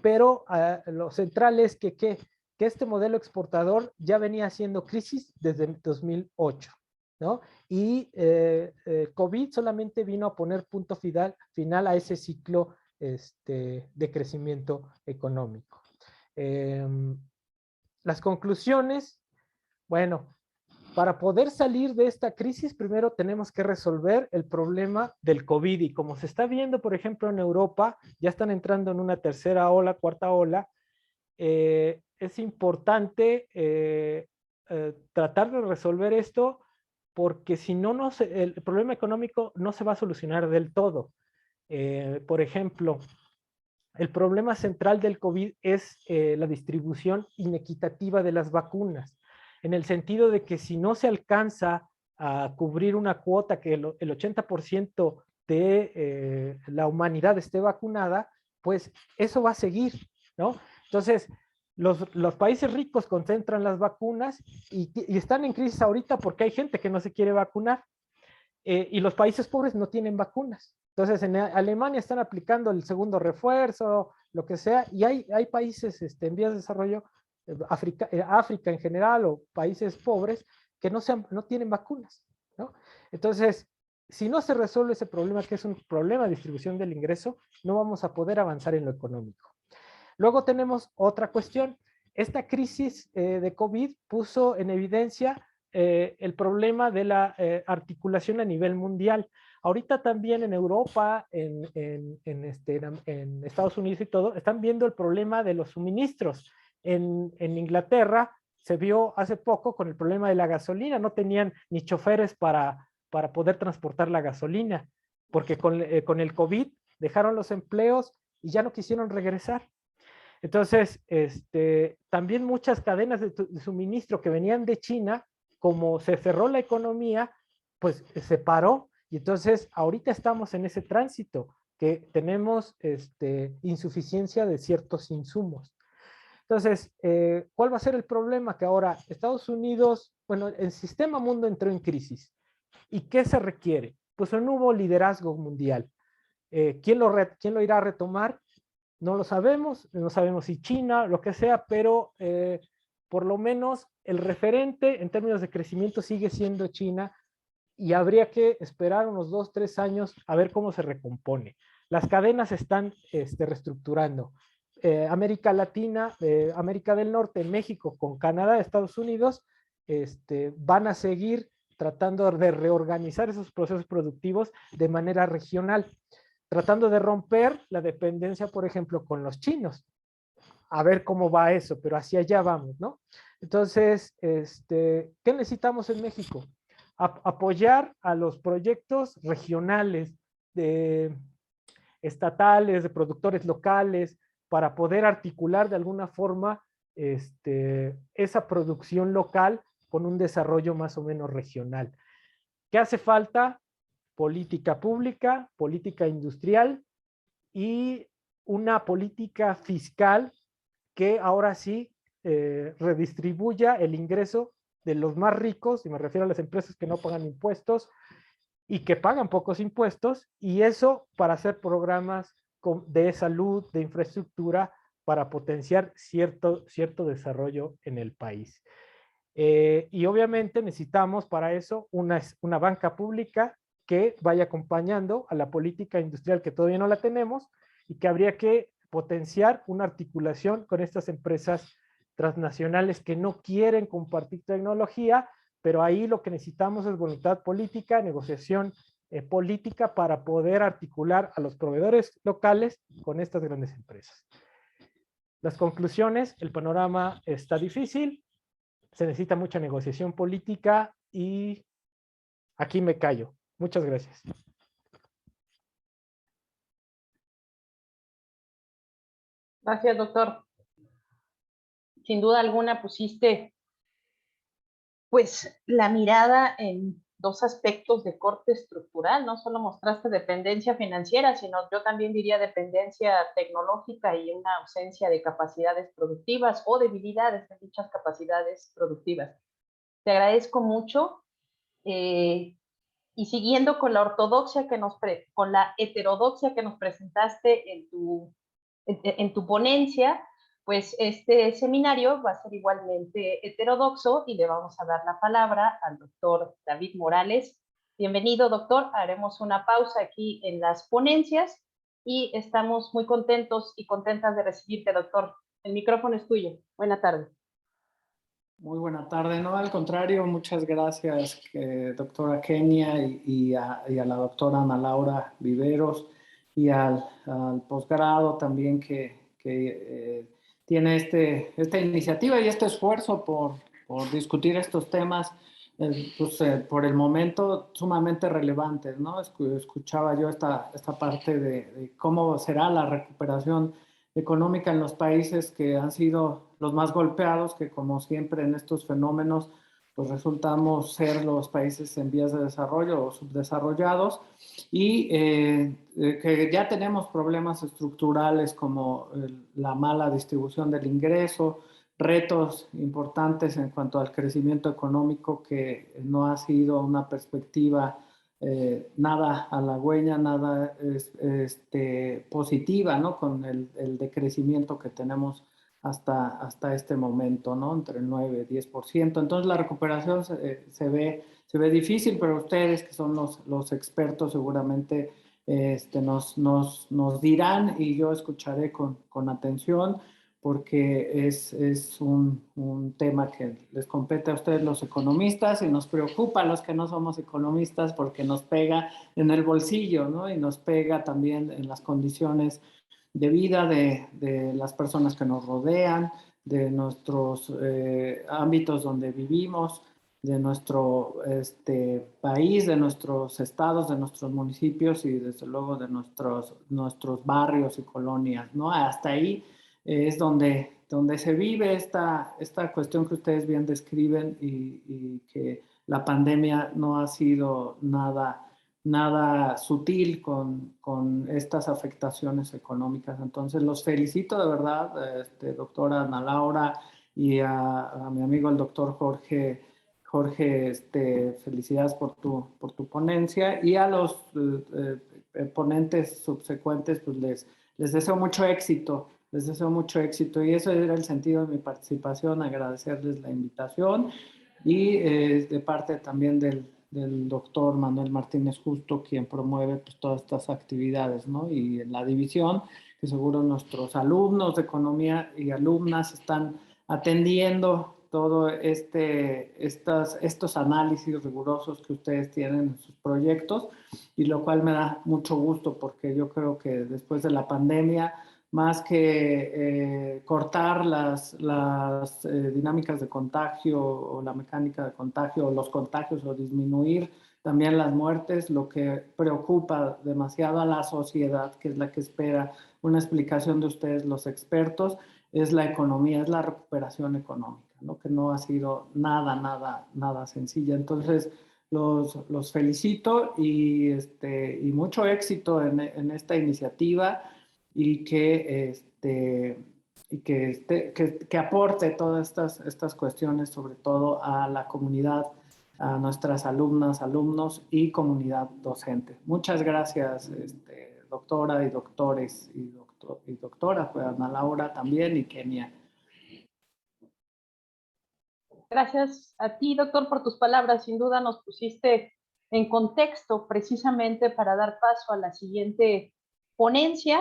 Pero lo central es que este modelo exportador ya venía haciendo crisis desde 2008, ¿no? Y COVID solamente vino a poner punto final a ese ciclo de crecimiento económico. Las conclusiones, bueno, para poder salir de esta crisis, primero tenemos que resolver el problema del COVID. Y como se está viendo, por ejemplo, en Europa, ya están entrando en una tercera ola, cuarta ola. Es importante tratar de resolver esto, porque si no, el problema económico no se va a solucionar del todo. Por ejemplo, el problema central del COVID es la distribución inequitativa de las vacunas, en el sentido de que si no se alcanza a cubrir una cuota que el 80% de la humanidad esté vacunada, pues eso va a seguir, ¿no? Entonces, los países ricos concentran las vacunas y están en crisis ahorita porque hay gente que no se quiere vacunar, y los países pobres no tienen vacunas. Entonces, en Alemania están aplicando el segundo refuerzo, lo que sea, y hay países en vías de desarrollo, África en general, o países pobres, que no tienen vacunas, ¿no? Entonces, si no se resuelve ese problema, que es un problema de distribución del ingreso, no vamos a poder avanzar en lo económico. Luego tenemos otra cuestión. Esta crisis de COVID puso en evidencia el problema de la articulación a nivel mundial. Ahorita también en Europa, en Estados Unidos y todo, están viendo el problema de los suministros. En Inglaterra se vio hace poco con el problema de la gasolina. No tenían ni choferes para poder transportar la gasolina, porque con el COVID dejaron los empleos y ya no quisieron regresar. Entonces, también muchas cadenas de suministro que venían de China, como se cerró la economía, pues se paró. Y entonces, ahorita estamos en ese tránsito, que tenemos insuficiencia de ciertos insumos. Entonces, ¿cuál va a ser el problema? Que ahora Estados Unidos, bueno, el sistema mundo entró en crisis. ¿Y qué se requiere? Pues un nuevo liderazgo mundial. ¿Quién lo irá a retomar? No lo sabemos, no sabemos si China, lo que sea, pero por lo menos el referente en términos de crecimiento sigue siendo China, y habría que esperar unos 2, 3 años a ver cómo se recompone. Las cadenas se están reestructurando. América Latina, América del Norte, México con Canadá, Estados Unidos, van a seguir tratando de reorganizar esos procesos productivos de manera regional, tratando de romper la dependencia, por ejemplo, con los chinos. A ver cómo va eso, pero hacia allá vamos, ¿no? Entonces, ¿qué necesitamos en México? Apoyar a los proyectos regionales, estatales, de productores locales, para poder articular de alguna forma esa producción local con un desarrollo más o menos regional. ¿Qué hace falta? Política pública, política industrial y una política fiscal que ahora sí redistribuya el ingreso de los más ricos, y me refiero a las empresas que no pagan impuestos y que pagan pocos impuestos, y eso para hacer programas de salud, de infraestructura, para potenciar cierto desarrollo en el país. Y obviamente necesitamos para eso una banca pública que vaya acompañando a la política industrial, que todavía no la tenemos, y que habría que potenciar una articulación con estas empresas transnacionales que no quieren compartir tecnología, pero ahí lo que necesitamos es voluntad política, negociación política, para poder articular a los proveedores locales con estas grandes empresas. Las conclusiones: el panorama está difícil, se necesita mucha negociación política y aquí me callo. Muchas gracias. Gracias, doctor. Sin duda alguna pusiste pues la mirada en dos aspectos de corte estructural. No solo mostraste dependencia financiera, sino yo también diría dependencia tecnológica y una ausencia de capacidades productivas o debilidades de dichas capacidades productivas. Te agradezco mucho. Y siguiendo con la ortodoxia con la heterodoxia que nos presentaste en tu ponencia, pues este seminario va a ser igualmente heterodoxo y le vamos a dar la palabra al doctor David Morales. Bienvenido, doctor. Haremos una pausa aquí en las ponencias y estamos muy contentos y contentas de recibirte, doctor. El micrófono es tuyo. Buena tarde. Muy buena tarde, no, al contrario, muchas gracias, doctora Kenia, y a la doctora Ana Laura Viveros, y al posgrado también que tiene esta iniciativa y este esfuerzo por discutir estos temas, pues, por el momento sumamente relevantes, ¿no? Escuchaba yo esta parte de cómo será la recuperación económica en los países que han sido los más golpeados, que como siempre en estos fenómenos, pues resultamos ser los países en vías de desarrollo o subdesarrollados, y que ya tenemos problemas estructurales como la mala distribución del ingreso, retos importantes en cuanto al crecimiento económico, que no ha sido una perspectiva nada halagüeña, nada positiva, ¿no? Con el decrecimiento que tenemos hasta este momento, ¿no? Entre el 9 y 10%. Entonces la recuperación se ve difícil, pero ustedes, que son los expertos, seguramente nos dirán, y yo escucharé con atención, porque es un tema que les compete a ustedes, los economistas, y nos preocupa a los que no somos economistas, porque nos pega en el bolsillo, ¿no? Y nos pega también en las condiciones de vida de las personas que nos rodean, de nuestros ámbitos donde vivimos, de nuestro país, de nuestros estados, de nuestros municipios, y desde luego de nuestros barrios y colonias, ¿no? Hasta ahí es donde se vive esta cuestión que ustedes bien describen, y que la pandemia no ha sido nada sutil con estas afectaciones económicas. Entonces los felicito de verdad, doctora Ana Laura, y a mi amigo el doctor Jorge, felicidades por tu ponencia, y a los ponentes subsecuentes, pues les deseo mucho éxito. Les deseo mucho éxito, y eso era el sentido de mi participación, agradecerles la invitación, y de parte también del doctor Manuel Martínez Justo, quien promueve pues todas estas actividades, ¿no? Y en la división, que seguro nuestros alumnos de economía y alumnas están atendiendo todo estos análisis rigurosos que ustedes tienen en sus proyectos, y lo cual me da mucho gusto, porque yo creo que después de la pandemia, más que cortar las dinámicas de contagio, o la mecánica de contagio, o los contagios, o disminuir también las muertes, lo que preocupa demasiado a la sociedad, que es la que espera una explicación de ustedes, los expertos, es la economía, es la recuperación económica, ¿no? Que no ha sido nada sencilla. Entonces, los felicito, y mucho éxito en esta iniciativa, y que aporte todas estas cuestiones, sobre todo a la comunidad, a nuestras alumnas, alumnos y comunidad docente. Muchas gracias, doctora y doctores y doctora, pues Ana Laura también, y Kenia. Gracias a ti, doctor, por tus palabras. Sin duda nos pusiste en contexto precisamente para dar paso a la siguiente ponencia,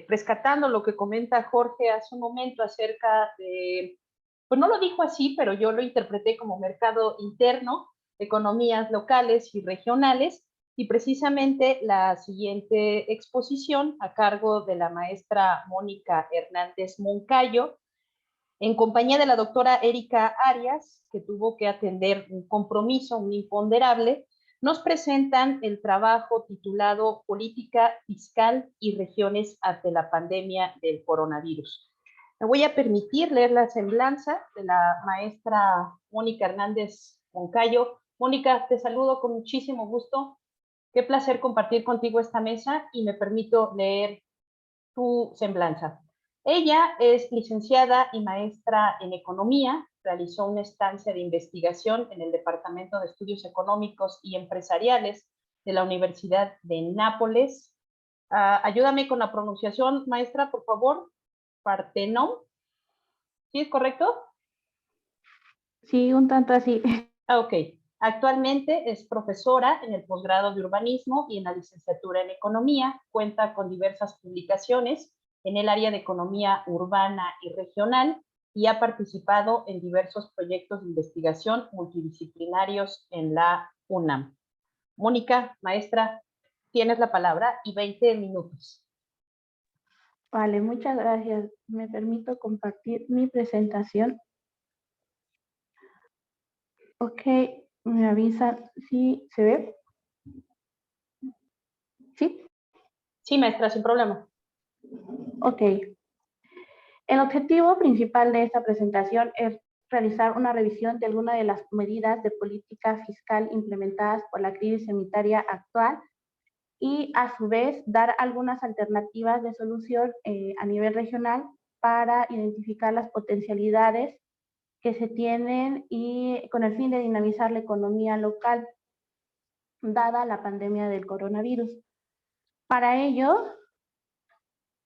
rescatando lo que comenta Jorge hace un momento acerca de, pues no lo dijo así, pero yo lo interpreté como mercado interno, economías locales y regionales, y precisamente la siguiente exposición, a cargo de la maestra Mónica Hernández Moncayo, en compañía de la doctora Erika Arias, que tuvo que atender un compromiso, un imponderable, nos presentan el trabajo titulado Política Fiscal y Regiones ante la pandemia del coronavirus. Me voy a permitir leer la semblanza de la maestra Mónica Hernández Moncayo. Mónica, te saludo con muchísimo gusto. Qué placer compartir contigo esta mesa y me permito leer tu semblanza. Ella es licenciada y maestra en economía, realizó una estancia de investigación en el Departamento de Estudios Económicos y Empresariales de la Universidad de Nápoles. Ayúdame con la pronunciación, maestra, por favor. Parthenon. ¿Sí es correcto? Sí, un tanto así. Ok. Actualmente es profesora en el posgrado de urbanismo y en la licenciatura en economía. Cuenta con diversas publicaciones en el área de economía urbana y regional y ha participado en diversos proyectos de investigación multidisciplinarios en la UNAM. Mónica, maestra, tienes la palabra y 20 minutos. Vale, muchas gracias. Me permito compartir mi presentación. Ok, me avisan si se ve. ¿Sí? Sí, maestra, sin problema. Ok. El objetivo principal de esta presentación es realizar una revisión de algunas de las medidas de política fiscal implementadas por la crisis sanitaria actual y a su vez dar algunas alternativas de solución a nivel regional para identificar las potencialidades que se tienen y con el fin de dinamizar la economía local dada la pandemia del coronavirus. Para ello,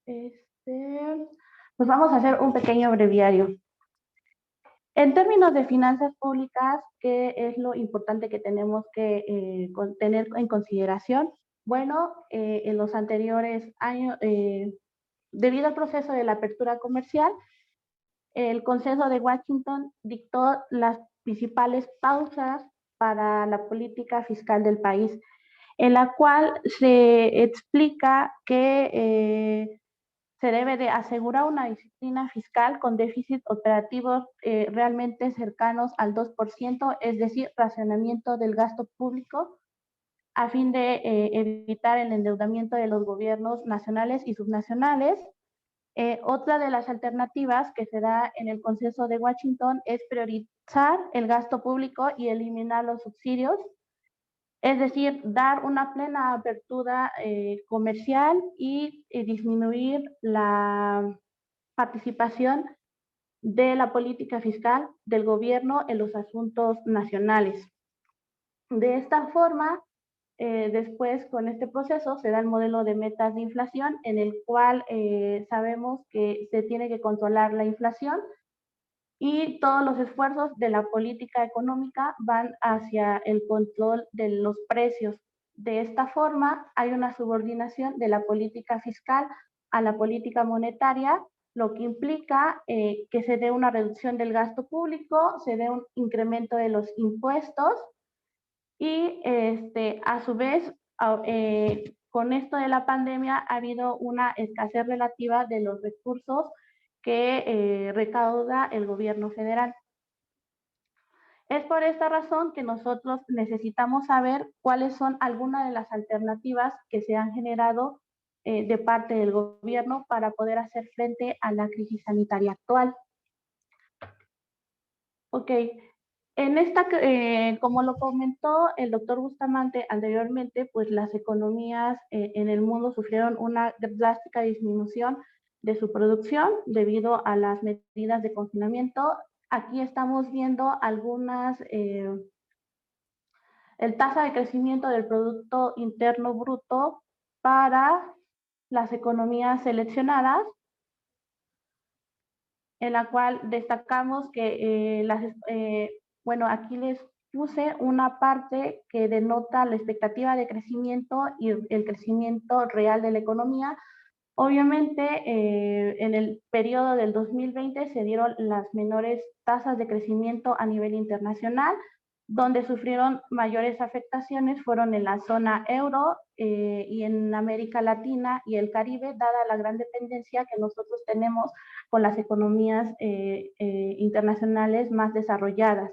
pues vamos a hacer un pequeño breviario. En términos de finanzas públicas, ¿qué es lo importante que tenemos que tener en consideración? Bueno, en los anteriores años, debido al proceso de la apertura comercial, el Consejo de Washington dictó las principales pausas para la política fiscal del país, en la cual se explica que se debe de asegurar una disciplina fiscal con déficit operativos realmente cercanos al 2%, es decir, racionamiento del gasto público, a fin de evitar el endeudamiento de los gobiernos nacionales y subnacionales. Otra de las alternativas que se da en el Consejo de Washington es priorizar el gasto público y eliminar los subsidios, es decir, dar una plena apertura comercial y disminuir la participación de la política fiscal del gobierno en los asuntos nacionales. De esta forma, después con este proceso se da el modelo de metas de inflación en el cual sabemos que se tiene que controlar la inflación y todos los esfuerzos de la política económica van hacia el control de los precios. De esta forma hay una subordinación de la política fiscal a la política monetaria, lo que implica que se dé una reducción del gasto público, se dé un incremento de los impuestos y a su vez, con esto de la pandemia ha habido una escasez relativa de los recursos que recauda el gobierno federal. Es por esta razón que nosotros necesitamos saber cuáles son algunas de las alternativas que se han generado de parte del gobierno para poder hacer frente a la crisis sanitaria actual. Ok. En esta, como lo comentó el doctor Bustamante anteriormente, pues las economías en el mundo sufrieron una drástica disminución de su producción debido a las medidas de confinamiento. Aquí estamos viendo algunas, el tasa de crecimiento del Producto Interno Bruto para las economías seleccionadas, en la cual destacamos que bueno, aquí les puse una parte que denota la expectativa de crecimiento y el crecimiento real de la economía. Obviamente, en el periodo del 2020 se dieron las menores tasas de crecimiento a nivel internacional, Donde sufrieron mayores afectaciones fueron en la zona euro y en América Latina y el Caribe, dada la gran dependencia que nosotros tenemos con las economías internacionales más desarrolladas.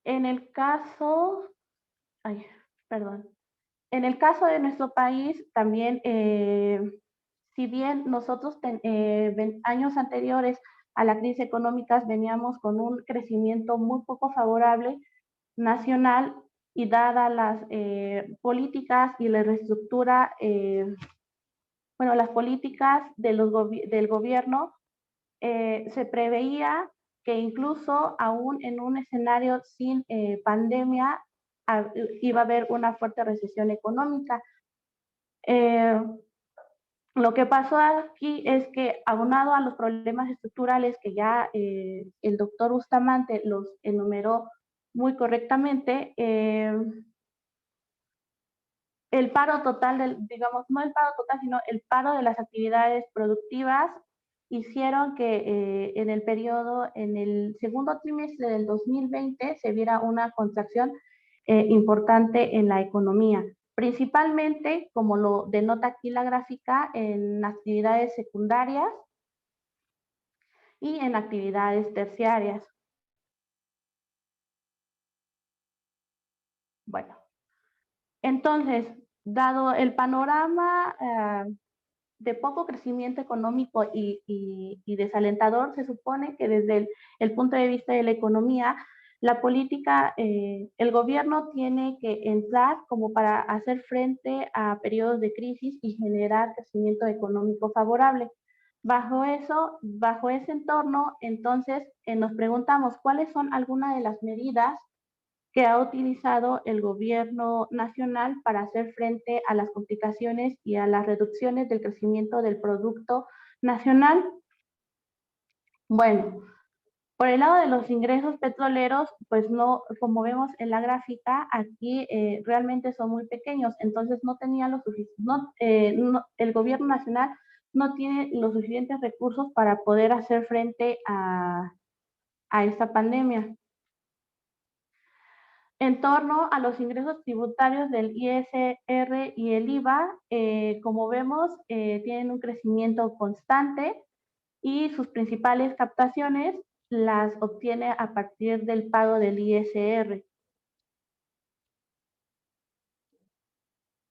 En el caso, en el caso de nuestro país, también, si bien nosotros años anteriores a la crisis económica veníamos con un crecimiento muy poco favorable nacional y dadas las políticas y la reestructura, bueno, las políticas del gobierno, se preveía que incluso aún en un escenario sin pandemia iba a haber una fuerte recesión económica. Lo que pasó aquí es que, aunado a los problemas estructurales que ya el doctor Bustamante los enumeró muy correctamente, el paro total, digamos, no el paro total, sino el paro de las actividades productivas hicieron que en el periodo, en el segundo trimestre del 2020, se viera una contracción importante en la economía. Principalmente, como lo denota aquí la gráfica, en actividades secundarias y en actividades terciarias. Bueno, entonces, dado el panorama de poco crecimiento económico y desalentador, se supone que desde el punto de vista de la economía, la política, el gobierno tiene que entrar como para hacer frente a periodos de crisis y generar crecimiento económico favorable. Bajo ese entorno, entonces nos preguntamos cuáles son algunas de las medidas que ha utilizado el gobierno nacional para hacer frente a las complicaciones y a las reducciones del crecimiento del Producto Nacional. Bueno, por el lado de los ingresos petroleros, pues no, como vemos en la gráfica, aquí realmente son muy pequeños, entonces no tenía los el gobierno nacional no tiene los suficientes recursos para poder hacer frente a esta pandemia. En torno a los ingresos tributarios del ISR y el IVA, como vemos, tienen un crecimiento constante y sus principales captaciones las obtiene a partir del pago del ISR.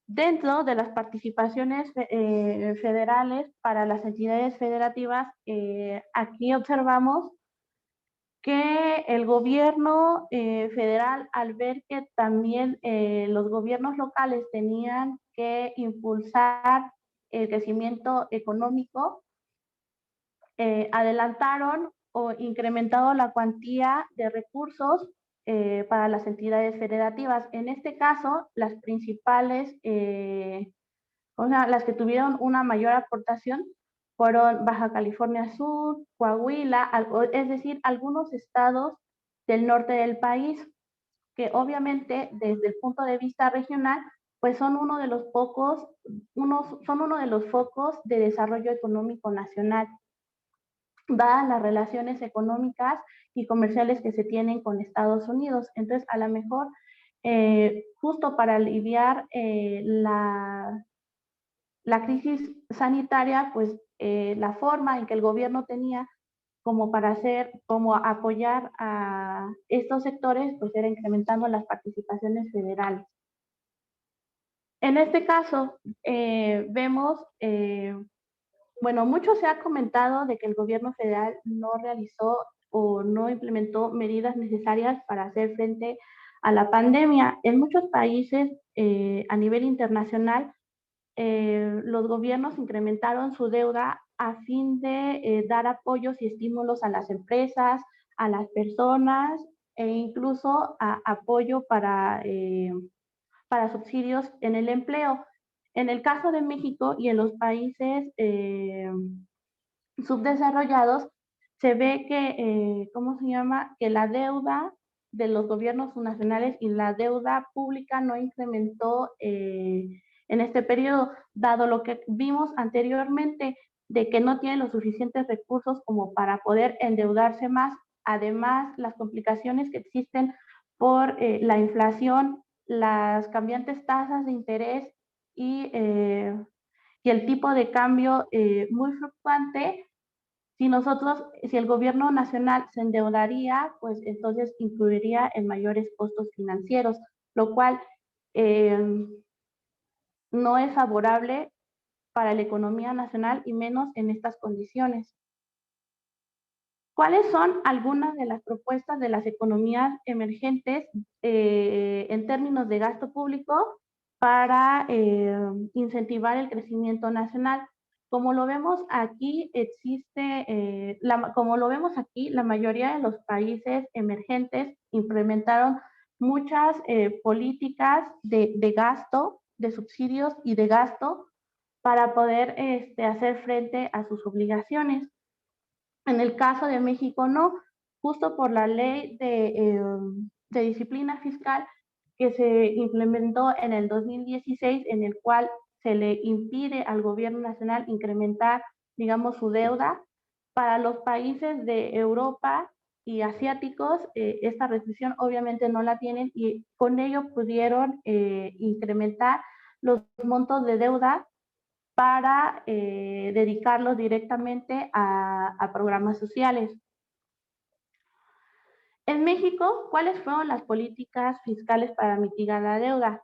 Dentro de las participaciones federales para las entidades federativas, aquí observamos que el gobierno federal, al ver que también los gobiernos locales tenían que impulsar el crecimiento económico, adelantaron o incrementaron la cuantía de recursos para las entidades federativas. En este caso, las principales, o sea, las que tuvieron una mayor aportación fueron Baja California Sur, Coahuila, es decir, algunos estados del norte del país, que obviamente desde el punto de vista regional, pues son uno de los focos de desarrollo económico nacional, dadas las relaciones económicas y comerciales que se tienen con Estados Unidos. Entonces, a lo mejor, justo para aliviar la crisis sanitaria, pues la forma en que el gobierno tenía como apoyar a estos sectores, pues era incrementando las participaciones federales. En este caso, vemos, bueno, mucho se ha comentado de que el gobierno federal no realizó o no implementó medidas necesarias para hacer frente a la pandemia. En muchos países a nivel internacional, los gobiernos incrementaron su deuda a fin de dar apoyos y estímulos a las empresas, a las personas e incluso apoyo para subsidios en el empleo. En el caso de México y en los países subdesarrollados, se ve que, ¿cómo se llama? Que la deuda de los gobiernos nacionales y la deuda pública no incrementó en este periodo, dado lo que vimos anteriormente, de que no tiene los suficientes recursos como para poder endeudarse más. Además, las complicaciones que existen por la inflación, las cambiantes tasas de interés y el tipo de cambio muy fluctuante. Si el gobierno nacional se endeudaría, pues entonces incluiría en mayores costos financieros, lo cual no es favorable para la economía nacional y menos en estas condiciones. ¿Cuáles son algunas de las propuestas de las economías emergentes en términos de gasto público para incentivar el crecimiento nacional? Como lo vemos aquí, la mayoría de los países emergentes implementaron muchas políticas de gasto, de subsidios y de gasto para poder hacer frente a sus obligaciones. En el caso de México no, justo por la ley de disciplina fiscal que se implementó en el 2016, en el cual se le impide al gobierno nacional incrementar, digamos, su deuda. Para los países de Europa y asiáticos, esta restricción obviamente no la tienen y con ello pudieron incrementar los montos de deuda para dedicarlos directamente a programas sociales. En México, ¿cuáles fueron las políticas fiscales para mitigar la deuda?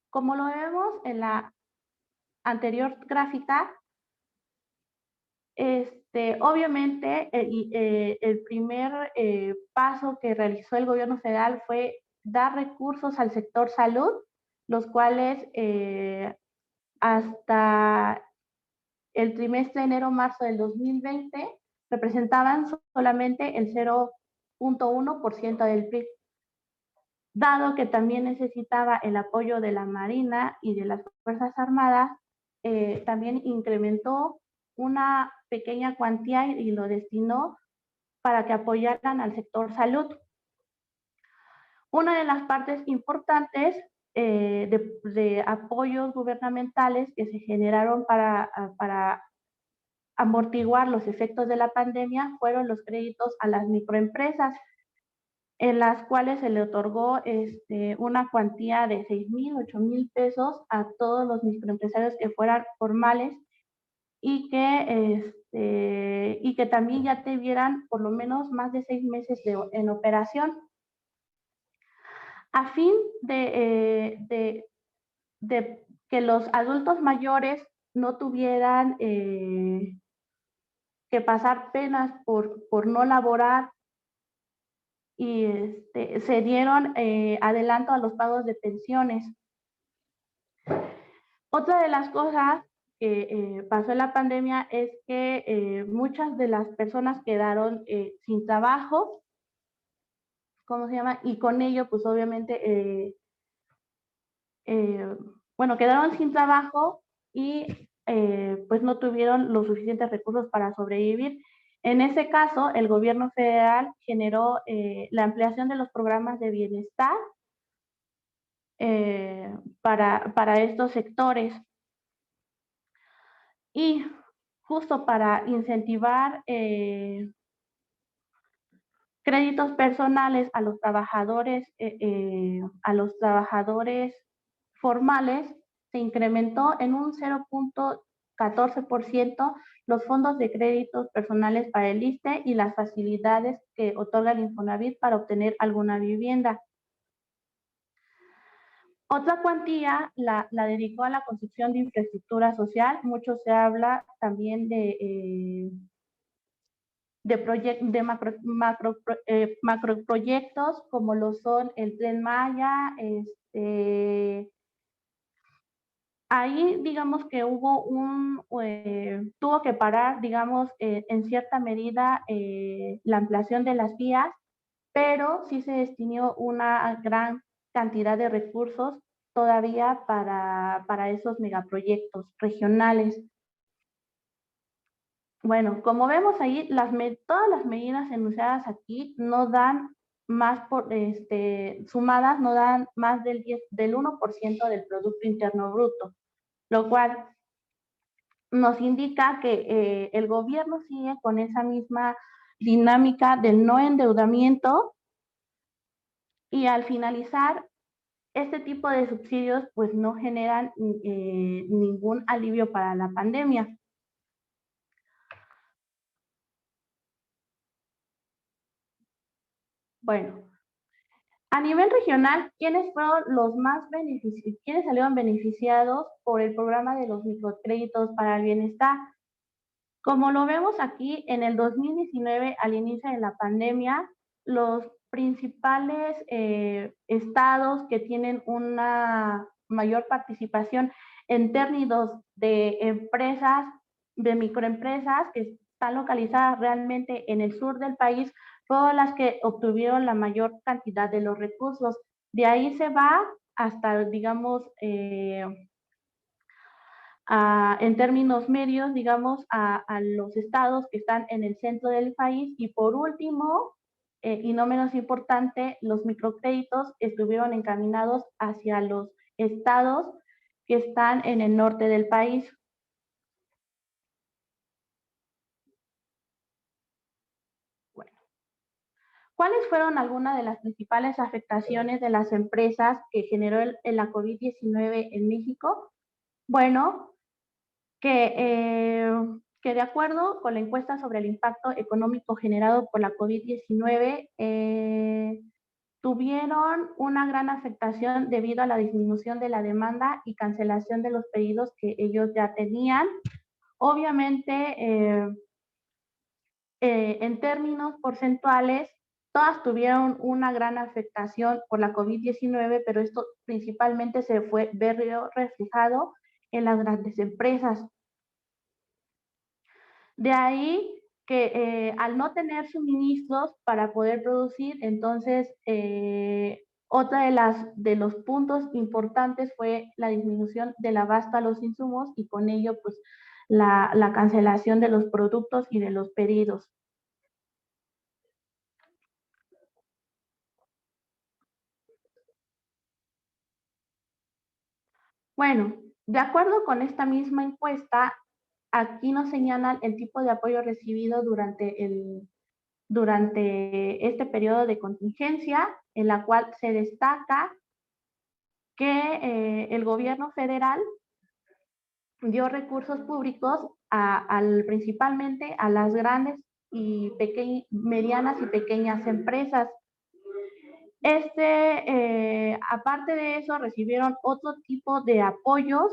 Como lo vemos en la anterior gráfica, obviamente el primer paso que realizó el gobierno federal fue dar recursos al sector salud, los cuales hasta el trimestre de enero-marzo del 2020 representaban solamente el 0.1% del PIB. Dado que también necesitaba el apoyo de la Marina y de las Fuerzas Armadas, también incrementó una pequeña cuantía y lo destinó para que apoyaran al sector salud. Una de las partes importantes de apoyos gubernamentales que se generaron para amortiguar los efectos de la pandemia fueron los créditos a las microempresas, en las cuales se le otorgó una cuantía de 6,000, 8,000 pesos a todos los microempresarios que fueran formales y que también ya tuvieran por lo menos más de 6 meses en operación. A fin de que los adultos mayores no tuvieran que pasar penas por no laborar y se dieron adelanto a los pagos de pensiones. Otra de las cosas que pasó en la pandemia es que muchas de las personas quedaron sin trabajo, ¿cómo se llama? Y con ello, pues obviamente, bueno, quedaron sin trabajo y pues no tuvieron los suficientes recursos para sobrevivir. En ese caso, el gobierno federal generó la ampliación de los programas de bienestar para estos sectores. Y justo para incentivar créditos personales a los trabajadores formales, se incrementó en un 0.14% los fondos de créditos personales para el ISSSTE y las facilidades que otorga el Infonavit para obtener alguna vivienda. Otra cuantía la dedicó a la construcción de infraestructura social. Mucho se habla también de macroproyectos como lo son el Tren Maya. Ahí digamos que tuvo que parar, digamos, en cierta medida la ampliación de las vías, pero sí se destinó una gran cantidad de recursos todavía para esos megaproyectos regionales. Bueno, como vemos ahí, todas las medidas enunciadas aquí no dan más, sumadas no dan más del 1% del Producto Interno Bruto, lo cual nos indica que el gobierno sigue con esa misma dinámica del no endeudamiento y al finalizar este tipo de subsidios pues no generan ningún alivio para la pandemia. Bueno, a nivel regional, ¿quiénes fueron los más beneficiados? ¿Quiénes salieron beneficiados por el programa de los microcréditos para el bienestar? Como lo vemos aquí, en el 2019, al inicio de la pandemia, los principales estados que tienen una mayor participación en términos de empresas, de microempresas que están localizadas realmente en el sur del país, fueron las que obtuvieron la mayor cantidad de los recursos. De ahí se va hasta, digamos, en términos medios, digamos, a los estados que están en el centro del país. Y por último, y no menos importante, los microcréditos estuvieron encaminados hacia los estados que están en el norte del país. Bueno, ¿cuáles fueron algunas de las principales afectaciones de las empresas que generó la COVID-19 en México? Bueno, que de acuerdo con la encuesta sobre el impacto económico generado por la COVID-19, tuvieron una gran afectación debido a la disminución de la demanda y cancelación de los pedidos que ellos ya tenían. Obviamente, en términos porcentuales, todas tuvieron una gran afectación por la COVID-19, pero esto principalmente se fue reflejado en las grandes empresas. De ahí que al no tener suministros para poder producir, entonces otra de los puntos importantes fue la disminución del abasto a los insumos y con ello pues la cancelación de los productos y de los pedidos. Bueno, de acuerdo con esta misma encuesta, aquí nos señalan el tipo de apoyo recibido durante este periodo de contingencia, en la cual se destaca que el gobierno federal dio recursos públicos principalmente a las grandes y medianas y pequeñas empresas. Aparte de eso, recibieron otro tipo de apoyos,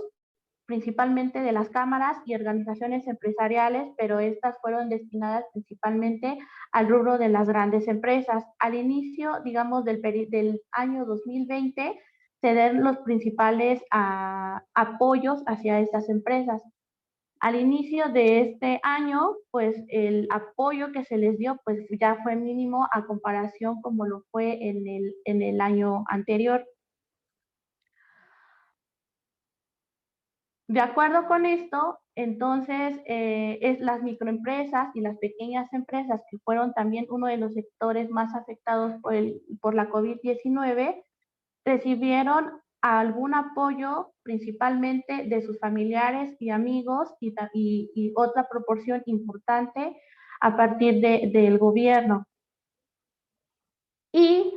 principalmente de las cámaras y organizaciones empresariales, pero estas fueron destinadas principalmente al rubro de las grandes empresas. Al inicio, digamos, del año 2020, se den los principales apoyos hacia estas empresas. Al inicio de este año, pues el apoyo que se les dio, pues ya fue mínimo a comparación como lo fue en el año anterior. De acuerdo con esto, entonces, las microempresas y las pequeñas empresas, que fueron también uno de los sectores más afectados por la COVID-19, recibieron algún apoyo principalmente de sus familiares y amigos y otra proporción importante a partir del gobierno. Y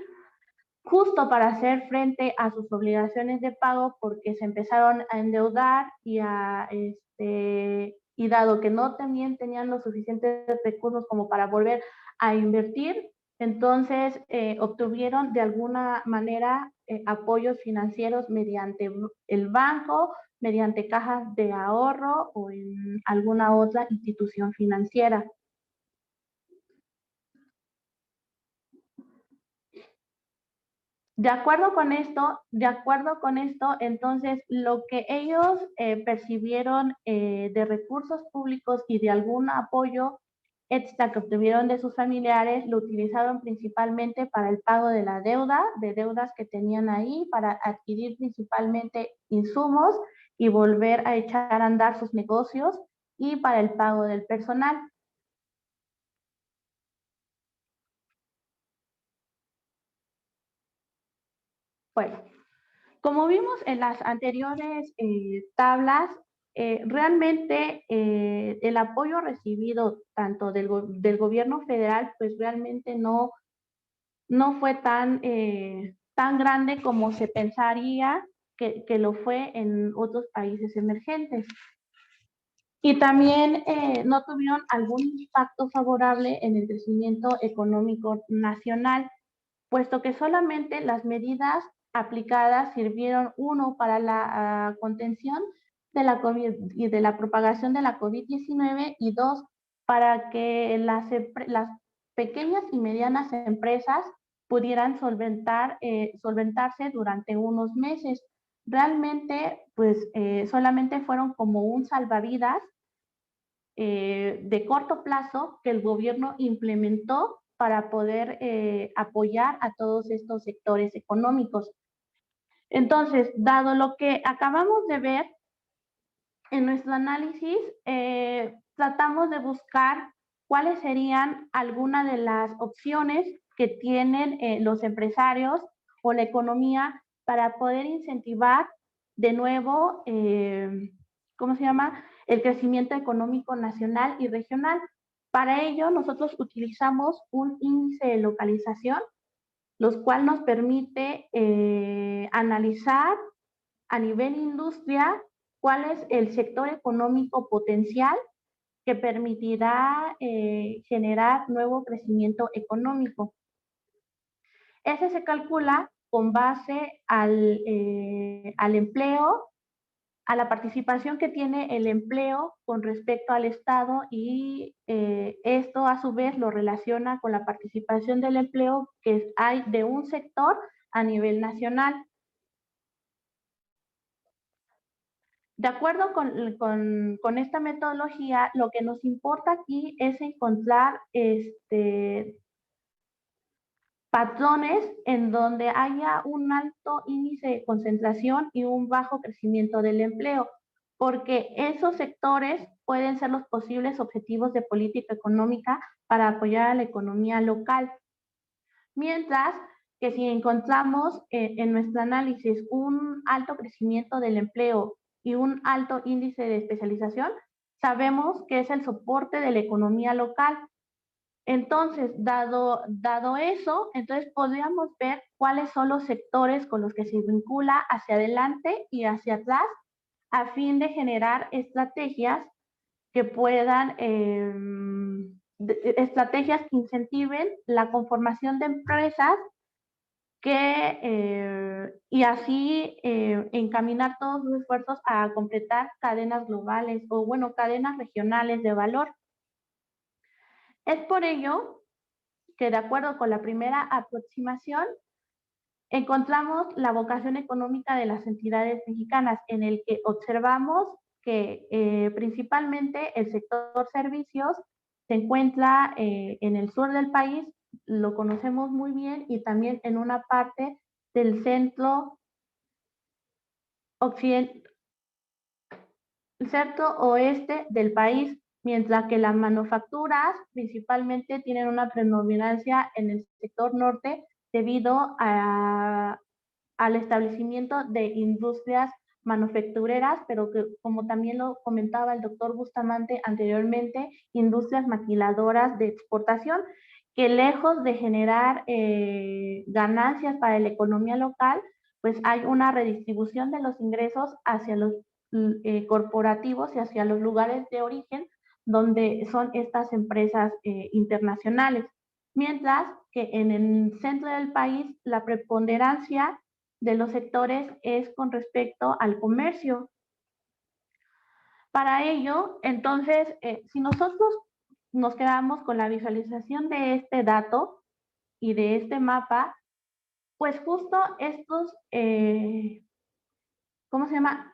justo para hacer frente a sus obligaciones de pago, porque se empezaron a endeudar y dado que no también tenían los suficientes recursos como para volver a invertir, entonces obtuvieron de alguna manera apoyos financieros mediante el banco, mediante cajas de ahorro o en alguna otra institución financiera. De acuerdo con esto, entonces lo que ellos percibieron de recursos públicos y de algún apoyo extra que obtuvieron de sus familiares, lo utilizaron principalmente para el pago de la deuda, de deudas que tenían ahí, para adquirir principalmente insumos y volver a echar a andar sus negocios y para el pago del personal. Bueno, como vimos en las anteriores tablas, realmente el apoyo recibido tanto del gobierno federal, pues realmente no fue tan grande como se pensaría que lo fue en otros países emergentes. Y también no tuvieron algún impacto favorable en el crecimiento económico nacional, puesto que solamente las medidas aplicadas sirvieron, uno, para la contención de la COVID y de la propagación de la COVID-19, y dos, para que las pequeñas y medianas empresas pudieran solventarse durante unos meses. Realmente, pues solamente fueron como un salvavidas de corto plazo que el gobierno implementó para poder apoyar a todos estos sectores económicos. Entonces, dado lo que acabamos de ver en nuestro análisis, tratamos de buscar cuáles serían algunas de las opciones que tienen los empresarios o la economía para poder incentivar de nuevo, el crecimiento económico nacional y regional. Para ello, nosotros utilizamos un índice de localización, lo cual nos permite analizar a nivel industria cuál es el sector económico potencial que permitirá generar nuevo crecimiento económico. Ese se calcula con base al empleo, a la participación que tiene el empleo con respecto al Estado, y esto a su vez lo relaciona con la participación del empleo que hay de un sector a nivel nacional. De acuerdo con esta metodología, lo que nos importa aquí es encontrar patrones en donde haya un alto índice de concentración y un bajo crecimiento del empleo, porque esos sectores pueden ser los posibles objetivos de política económica para apoyar a la economía local. Mientras que si encontramos en nuestro análisis un alto crecimiento del empleo y un alto índice de especialización, sabemos que es el soporte de la economía local. Entonces, dado eso, entonces podríamos ver cuáles son los sectores con los que se vincula hacia adelante y hacia atrás, a fin de generar estrategias que puedan, estrategias que incentiven la conformación de empresas y así encaminar todos los esfuerzos a completar cadenas globales o, bueno, cadenas regionales de valor. Es por ello que, de acuerdo con la primera aproximación, encontramos la vocación económica de las entidades mexicanas, en el que observamos que principalmente el sector servicios se encuentra en el sur del país, lo conocemos muy bien, y también en una parte del centro oeste del país, mientras que las manufacturas principalmente tienen una predominancia en el sector norte debido al establecimiento de industrias manufactureras, pero que, como también lo comentaba el doctor Bustamante anteriormente, industrias maquiladoras de exportación, que lejos de generar ganancias para la economía local, pues hay una redistribución de los ingresos hacia los corporativos y hacia los lugares de origen donde son estas empresas internacionales. Mientras que en el centro del país la preponderancia de los sectores es con respecto al comercio. Para ello, entonces, si nosotros nos quedamos con la visualización de este dato y de este mapa, pues justo estos,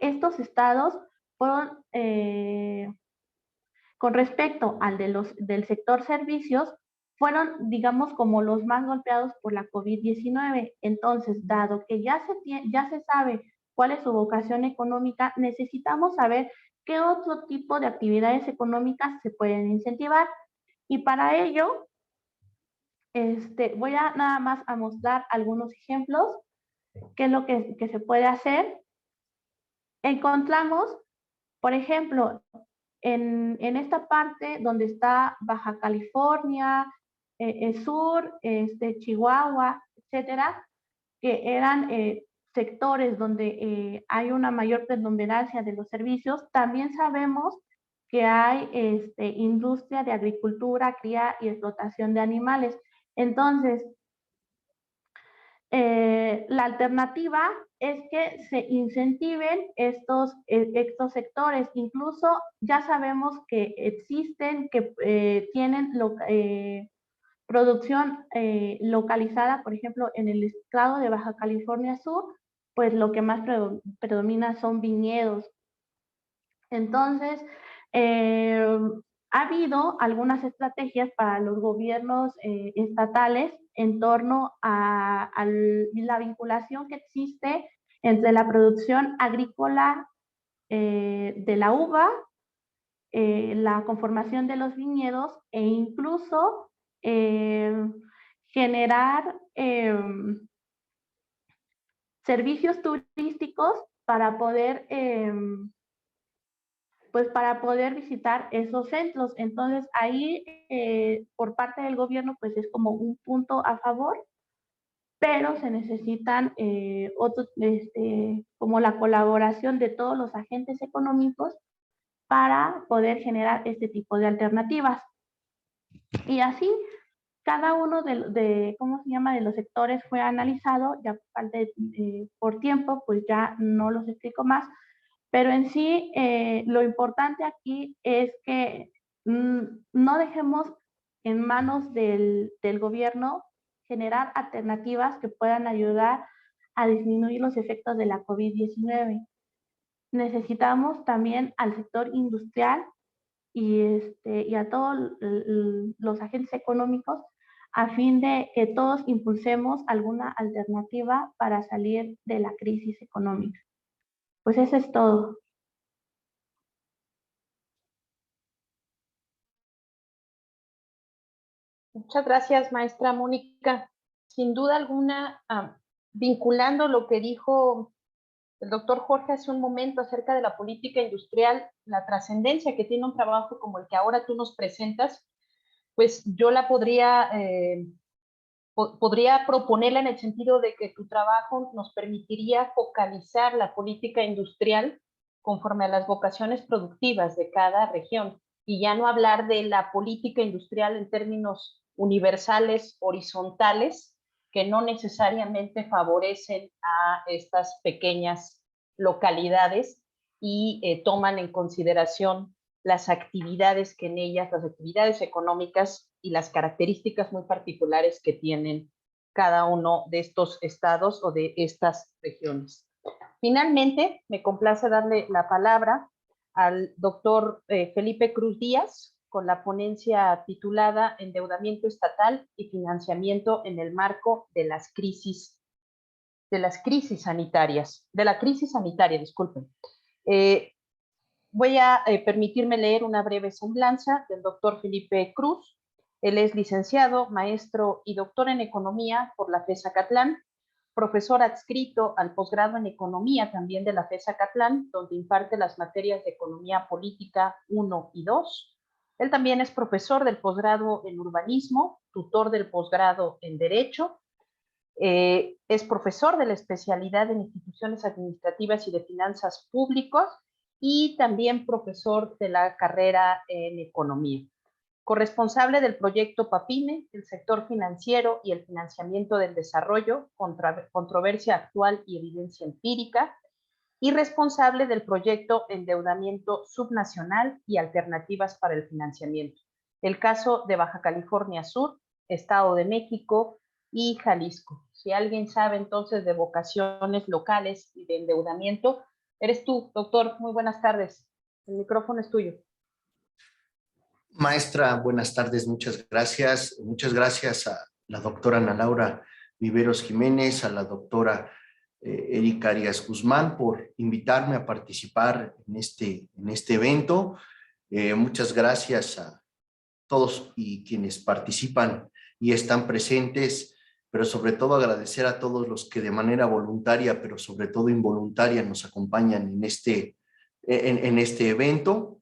estos estados fueron, con respecto al del sector servicios, fueron, digamos, como los más golpeados por la COVID-19. Entonces, dado que ya se sabe cuál es su vocación económica, necesitamos saber qué otro tipo de actividades económicas se pueden incentivar. Y para ello, voy a nada más a mostrar algunos ejemplos, qué es lo que se puede hacer. Encontramos, Por ejemplo, en esta parte donde está Baja California, Sur, Chihuahua, etcétera, que eran sectores donde hay una mayor preponderancia de los servicios, también sabemos que hay industria de agricultura, cría y explotación de animales. Entonces, la alternativa es que se incentiven estos sectores. Incluso ya sabemos que existen, que tienen producción localizada, por ejemplo, en el estado de Baja California Sur, pues lo que más predomina son viñedos. Entonces, ha habido algunas estrategias para los gobiernos estatales en torno a la vinculación que existe entre la producción agrícola de la uva, la conformación de los viñedos e incluso generar servicios turísticos para poder pues para poder visitar esos centros. Entonces ahí por parte del gobierno pues es como un punto a favor, pero se necesitan otros, como la colaboración de todos los agentes económicos para poder generar este tipo de alternativas. Y así cada uno ¿cómo se llama?, de los sectores fue analizado, ya por tiempo pues ya no los explico más, pero en sí, lo importante aquí es que no dejemos en manos del gobierno generar alternativas que puedan ayudar a disminuir los efectos de la COVID-19. Necesitamos también al sector industrial y a todos los agentes económicos a fin de que todos impulsemos alguna alternativa para salir de la crisis económica. Pues eso es todo. Muchas gracias, maestra Mónica. Sin duda alguna, vinculando lo que dijo el doctor Jorge hace un momento acerca de la política industrial, la trascendencia que tiene un trabajo como el que ahora tú nos presentas, pues yo la podría proponerla en el sentido de que tu trabajo nos permitiría focalizar la política industrial conforme a las vocaciones productivas de cada región y ya no hablar de la política industrial en términos universales, horizontales, que no necesariamente favorecen a estas pequeñas localidades y toman en consideración las actividades que en ellas, las actividades económicas y las características muy particulares que tienen cada uno de estos estados o de estas regiones. Finalmente, me complace darle la palabra al doctor Felipe Cruz Díaz con la ponencia titulada Endeudamiento estatal y financiamiento en el marco de las crisis sanitarias, de la crisis sanitaria, disculpen. Voy a permitirme leer una breve semblanza del doctor Felipe Cruz. Él es licenciado, maestro y doctor en economía por la FES Acatlán, profesor adscrito al posgrado en economía también de la FES Acatlán, donde imparte las materias de economía política 1 y 2. Él también es profesor del posgrado en urbanismo, tutor del posgrado en derecho, es profesor de la especialidad en instituciones administrativas y de finanzas públicas y también profesor de la carrera en economía. Corresponsable del proyecto PAPIME, el sector financiero y el financiamiento del desarrollo, controversia actual y evidencia empírica, y responsable del proyecto Endeudamiento Subnacional y Alternativas para el Financiamiento. El caso de Baja California Sur, Estado de México y Jalisco. Si alguien sabe entonces de vocaciones locales y de endeudamiento, eres tú, doctor. Muy buenas tardes. El micrófono es tuyo. Maestra, buenas tardes, muchas gracias. Muchas gracias a la doctora Ana Laura Viveros Jiménez, a la doctora Erika Arias Guzmán por invitarme a participar en este evento. Muchas gracias a todos y quienes participan y están presentes, pero sobre todo agradecer a todos los que de manera voluntaria, pero sobre todo involuntaria, nos acompañan en este en este evento.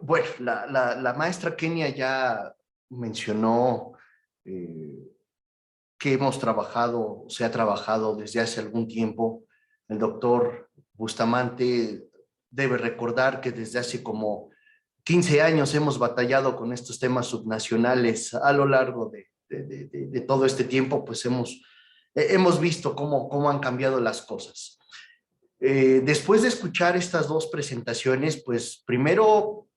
Bueno, la maestra Kenia ya mencionó que se ha trabajado desde hace algún tiempo. El doctor Bustamante debe recordar que desde hace como 15 años hemos batallado con estos temas subnacionales. A lo largo de todo este tiempo, pues hemos visto cómo han cambiado las cosas. Después de escuchar estas dos presentaciones, pues primero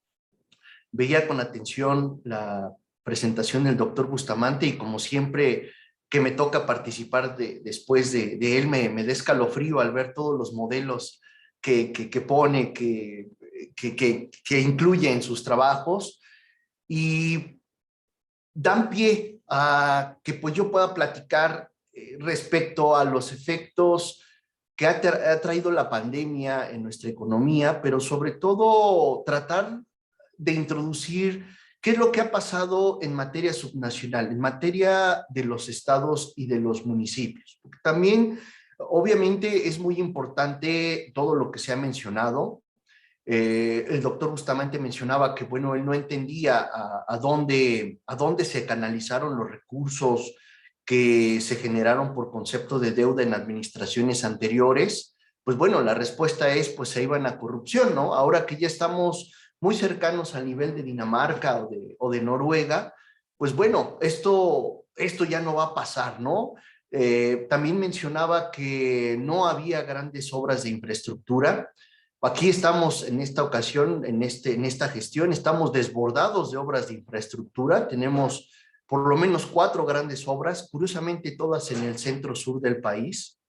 veía con atención la presentación del doctor Bustamante y como siempre que me toca participar después de él, me da escalofrío al ver todos los modelos que pone, que incluye en sus trabajos y dan pie a que pues yo pueda platicar respecto a los efectos que ha traído la pandemia en nuestra economía, pero sobre todo tratar de introducir qué es lo que ha pasado en materia subnacional, en materia de los estados y de los municipios. Porque también, obviamente, es muy importante todo lo que se ha mencionado. El doctor Bustamante mencionaba que, bueno, él no entendía a dónde se canalizaron los recursos que se generaron por concepto de deuda en administraciones anteriores. Pues bueno, la respuesta es, pues se iban a corrupción, ¿no? Ahora que ya estamos muy cercanos al nivel de Dinamarca o de Noruega, pues bueno, esto ya no va a pasar, ¿no? También mencionaba que no había grandes obras de infraestructura. Aquí estamos en esta ocasión, en esta gestión, estamos desbordados de obras de infraestructura. Tenemos por lo menos 4 grandes obras, curiosamente todas en el centro-sur del país.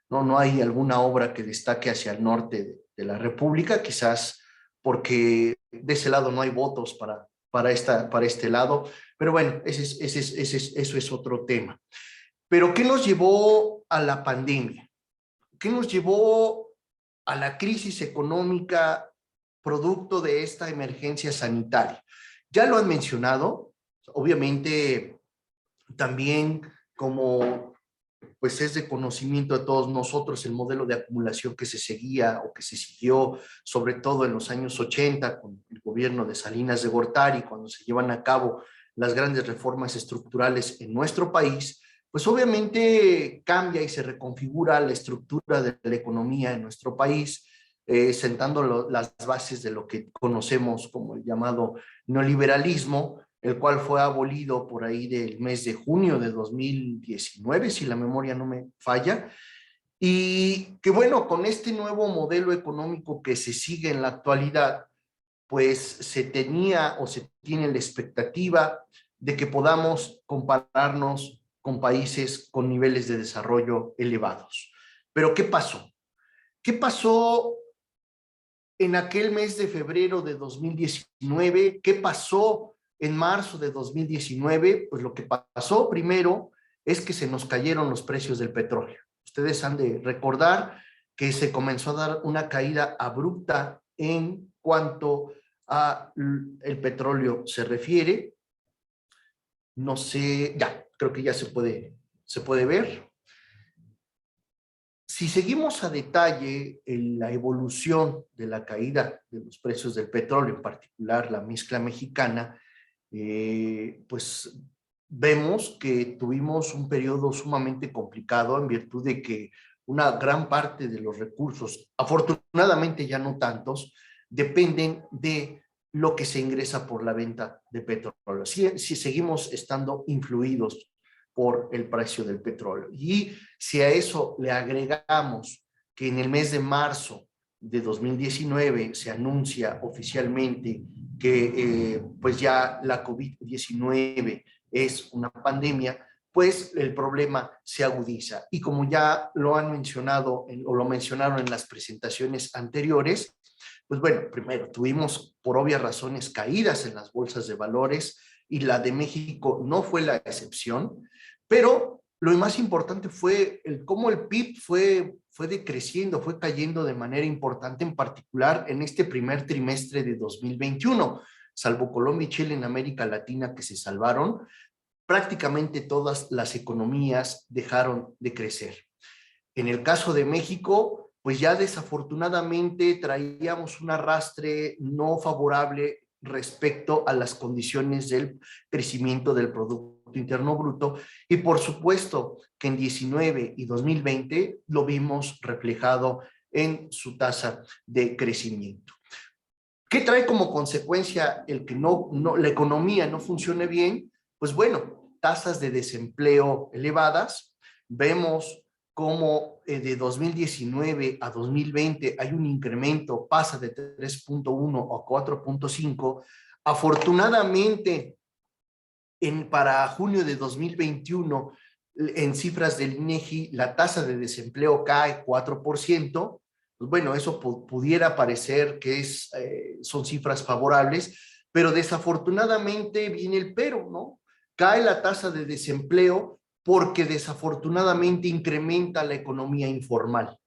No hay alguna obra que destaque hacia el norte de la República, quizás porque de ese lado no hay votos para este lado. Pero bueno, eso es otro tema. Pero ¿qué nos llevó a la pandemia? ¿Qué nos llevó a la crisis económica producto de esta emergencia sanitaria? Ya lo han mencionado, obviamente también como pues es de conocimiento de todos nosotros el modelo de acumulación que se seguía o que se siguió sobre todo en los años 80 con el gobierno de Salinas de Gortari, cuando se llevan a cabo las grandes reformas estructurales en nuestro país, pues obviamente cambia y se reconfigura la estructura de la economía en nuestro país, sentando las bases de lo que conocemos como el llamado neoliberalismo, el cual fue abolido por ahí del mes de junio de 2019, si la memoria no me falla, y que bueno, con este nuevo modelo económico que se sigue en la actualidad, pues se tenía o se tiene la expectativa de que podamos compararnos con países con niveles de desarrollo elevados. Pero ¿qué pasó? ¿Qué pasó en aquel mes de febrero de 2019? ¿Qué pasó en marzo de 2019? Pues lo que pasó primero es que se nos cayeron los precios del petróleo. Ustedes han de recordar que se comenzó a dar una caída abrupta en cuanto a el petróleo se refiere. No sé, ya, creo que ya se puede ver. Si seguimos a detalle la evolución de la caída de los precios del petróleo, en particular la mezcla mexicana, pues vemos que tuvimos un periodo sumamente complicado en virtud de que una gran parte de los recursos, afortunadamente ya no tantos, dependen de lo que se ingresa por la venta de petróleo. Si seguimos estando influidos por el precio del petróleo. Y si a eso le agregamos que en el mes de marzo de 2019 se anuncia oficialmente que pues ya la COVID-19 es una pandemia, pues el problema se agudiza. Y como ya lo han mencionado o lo mencionaron en las presentaciones anteriores, pues bueno, primero tuvimos por obvias razones caídas en las bolsas de valores y la de México no fue la excepción, pero lo más importante fue cómo el PIB fue decreciendo, fue cayendo de manera importante, en particular en este primer trimestre de 2021, salvo Colombia y Chile en América Latina que se salvaron, prácticamente todas las economías dejaron de crecer. En el caso de México, pues ya desafortunadamente traíamos un arrastre no favorable respecto a las condiciones del crecimiento del Producto Interno Bruto, y por supuesto que en 19 y 2020 lo vimos reflejado en su tasa de crecimiento. ¿Qué trae como consecuencia el que la economía no funcione bien? Pues bueno, tasas de desempleo elevadas. Vemos cómo de 2019 a 2020 hay un incremento, pasa de 3.1 a 4.5. Afortunadamente, para junio de 2021, en cifras del INEGI, la tasa de desempleo cae 4%. Pues bueno, eso pudiera parecer que son cifras favorables, pero desafortunadamente viene el pero, ¿no? Cae la tasa de desempleo porque desafortunadamente incrementa la economía informal.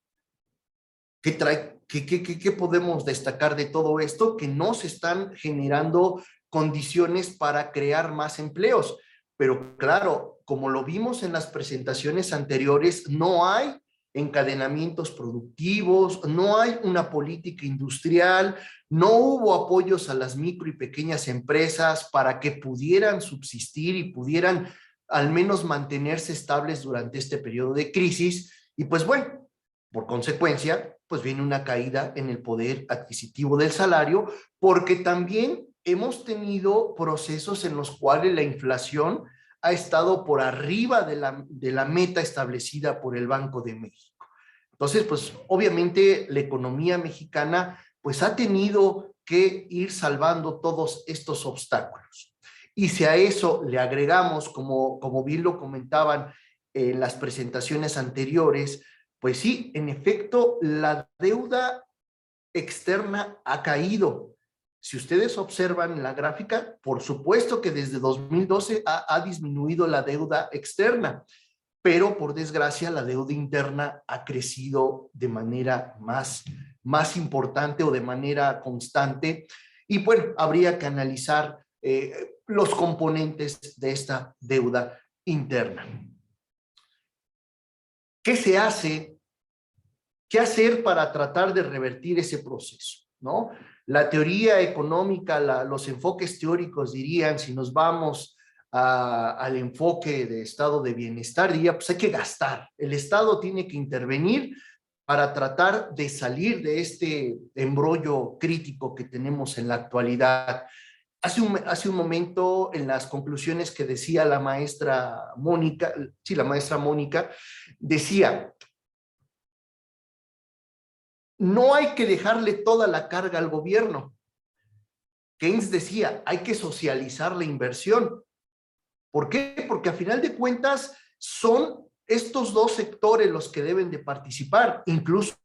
¿Qué podemos destacar de todo esto? Que no se están generando condiciones para crear más empleos. Pero claro, como lo vimos en las presentaciones anteriores, no hay encadenamientos productivos, no hay una política industrial, no hubo apoyos a las micro y pequeñas empresas para que pudieran subsistir y pudieran al menos mantenerse estables durante este periodo de crisis. Y pues bueno, por consecuencia, pues viene una caída en el poder adquisitivo del salario, porque también hemos tenido procesos en los cuales la inflación ha estado por arriba de la meta establecida por el Banco de México. Entonces, pues obviamente la economía mexicana pues ha tenido que ir salvando todos estos obstáculos. Y si a eso le agregamos, como bien lo comentaban en las presentaciones anteriores, pues sí, en efecto, la deuda externa ha caído. Si ustedes observan la gráfica, por supuesto que desde 2012 ha disminuido la deuda externa, pero por desgracia la deuda interna ha crecido de manera más importante o de manera constante. Y bueno, habría que analizar los componentes de esta deuda interna. ¿Qué se hace? ¿Qué hacer para tratar de revertir ese proceso? ¿No? La teoría económica, los enfoques teóricos dirían, si nos vamos al enfoque de estado de bienestar, diría, pues hay que gastar. El Estado tiene que intervenir para tratar de salir de este embrollo crítico que tenemos en la actualidad. Hace un momento, en las conclusiones que decía la maestra Mónica, decía, no hay que dejarle toda la carga al gobierno. Keynes decía, hay que socializar la inversión. ¿Por qué? Porque a final de cuentas son estos dos sectores los que deben de participar. Incluso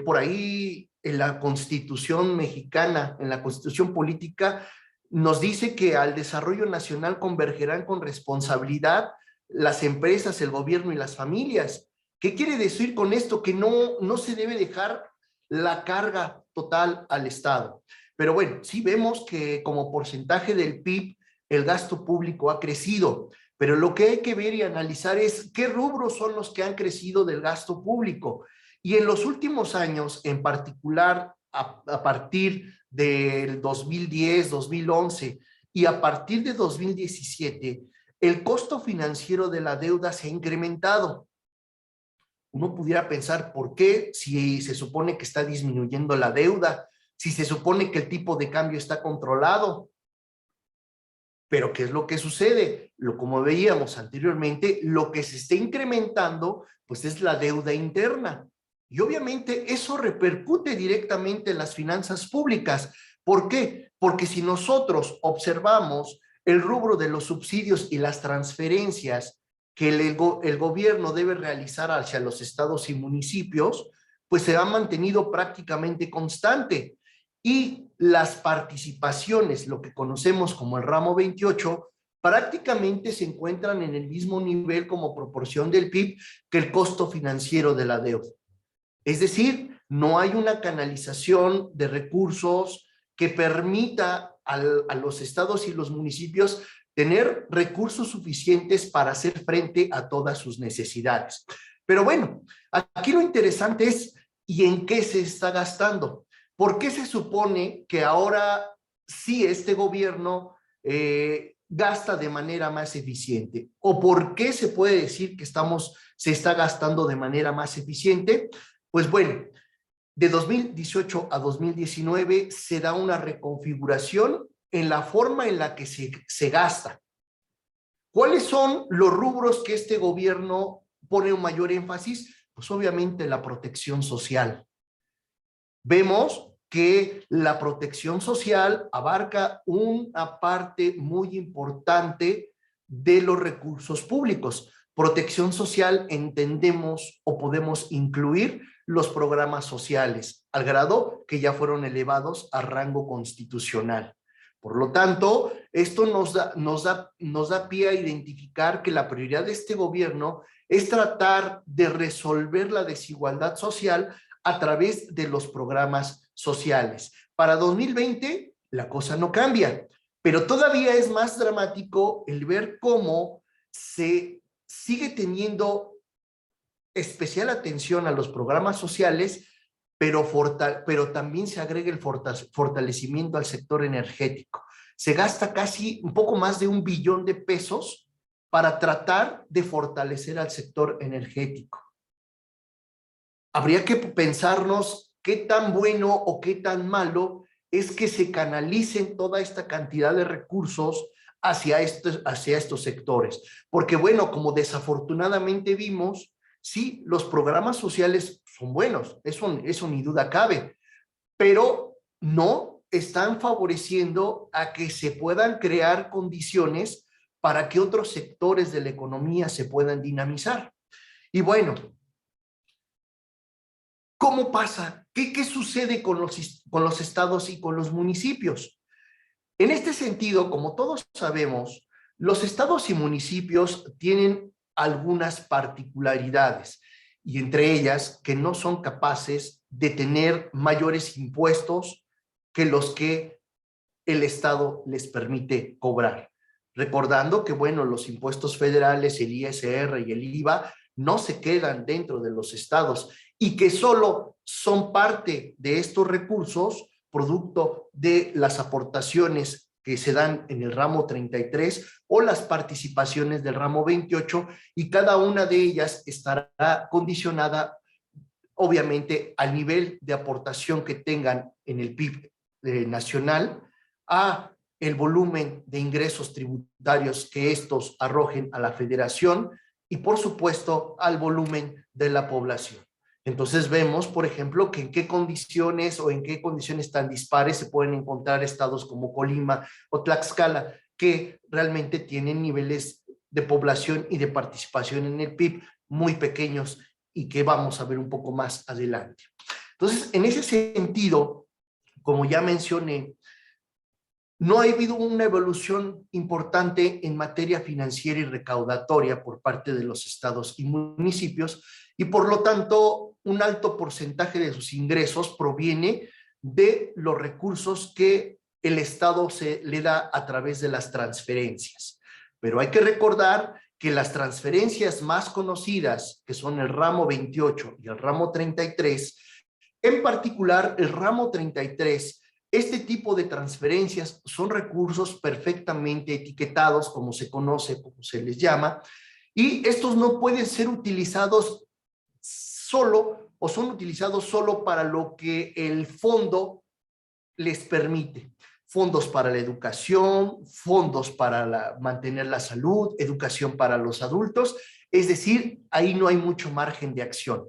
por ahí en la Constitución mexicana, en la Constitución política, nos dice que al desarrollo nacional convergerán con responsabilidad las empresas, el gobierno y las familias. ¿Qué quiere decir con esto? Que no se debe dejar la carga total al Estado. Pero bueno, sí vemos que como porcentaje del PIB, el gasto público ha crecido, pero lo que hay que ver y analizar es qué rubros son los que han crecido del gasto público. Y en los últimos años, en particular a partir del 2010, 2011 y a partir de 2017, el costo financiero de la deuda se ha incrementado. Uno pudiera pensar, ¿por qué? Si se supone que está disminuyendo la deuda, si se supone que el tipo de cambio está controlado. Pero ¿qué es lo que sucede? Como veíamos anteriormente, lo que se está incrementando, pues es la deuda interna. Y obviamente eso repercute directamente en las finanzas públicas. ¿Por qué? Porque si nosotros observamos el rubro de los subsidios y las transferencias que el gobierno debe realizar hacia los estados y municipios, pues se ha mantenido prácticamente constante. Y las participaciones, lo que conocemos como el ramo 28, prácticamente se encuentran en el mismo nivel como proporción del PIB que el costo financiero de la deuda. Es decir, no hay una canalización de recursos que permita a los estados y los municipios tener recursos suficientes para hacer frente a todas sus necesidades. Pero bueno, aquí lo interesante es, ¿y en qué se está gastando? ¿Por qué se supone que ahora sí este gobierno gasta de manera más eficiente? ¿O por qué se puede decir que se está gastando de manera más eficiente? Pues bueno, de 2018 a 2019 se da una reconfiguración en la forma en la que se gasta. ¿Cuáles son los rubros que este gobierno pone un mayor énfasis? Pues obviamente la protección social. Vemos que la protección social abarca una parte muy importante de los recursos públicos. Protección social entendemos o podemos incluir los programas sociales, al grado que ya fueron elevados a rango constitucional. Por lo tanto, esto nos da pie a identificar que la prioridad de este gobierno es tratar de resolver la desigualdad social a través de los programas sociales. Para 2020, la cosa no cambia, pero todavía es más dramático el ver cómo se sigue teniendo especial atención a los programas sociales, pero también se agrega el fortalecimiento al sector energético. Se gasta casi un poco más de $1 billón para tratar de fortalecer al sector energético. Habría que pensarnos qué tan bueno o qué tan malo es que se canalicen toda esta cantidad de recursos hacia estos sectores. Porque bueno, como desafortunadamente vimos, sí, los programas sociales son buenos, eso ni duda cabe, pero no están favoreciendo a que se puedan crear condiciones para que otros sectores de la economía se puedan dinamizar. Y bueno, ¿cómo pasa? ¿Qué sucede con los estados y con los municipios? En este sentido, como todos sabemos, los estados y municipios tienen algunas particularidades, y entre ellas que no son capaces de tener mayores impuestos que los que el Estado les permite cobrar. Recordando que, bueno, los impuestos federales, el ISR y el IVA, no se quedan dentro de los estados y que solo son parte de estos recursos producto de las aportaciones que se dan en el ramo 33 o las participaciones del ramo 28, y cada una de ellas estará condicionada obviamente al nivel de aportación que tengan en el PIB nacional, a el volumen de ingresos tributarios que estos arrojen a la federación y por supuesto al volumen de la población. Entonces vemos, por ejemplo, que en qué condiciones o en qué condiciones tan dispares se pueden encontrar estados como Colima o Tlaxcala, que realmente tienen niveles de población y de participación en el PIB muy pequeños y que vamos a ver un poco más adelante. Entonces, en ese sentido, como ya mencioné, no ha habido una evolución importante en materia financiera y recaudatoria por parte de los estados y municipios, y por lo tanto un alto porcentaje de sus ingresos proviene de los recursos que el Estado le da a través de las transferencias. Pero hay que recordar que las transferencias más conocidas, que son el ramo 28 y el ramo 33, en particular el ramo 33, este tipo de transferencias son recursos perfectamente etiquetados, como se conoce, como se les llama, y estos no pueden ser utilizados solo o son utilizados solo para lo que el fondo les permite. Fondos para la educación, fondos para mantener la salud, educación para los adultos, es decir, ahí no hay mucho margen de acción.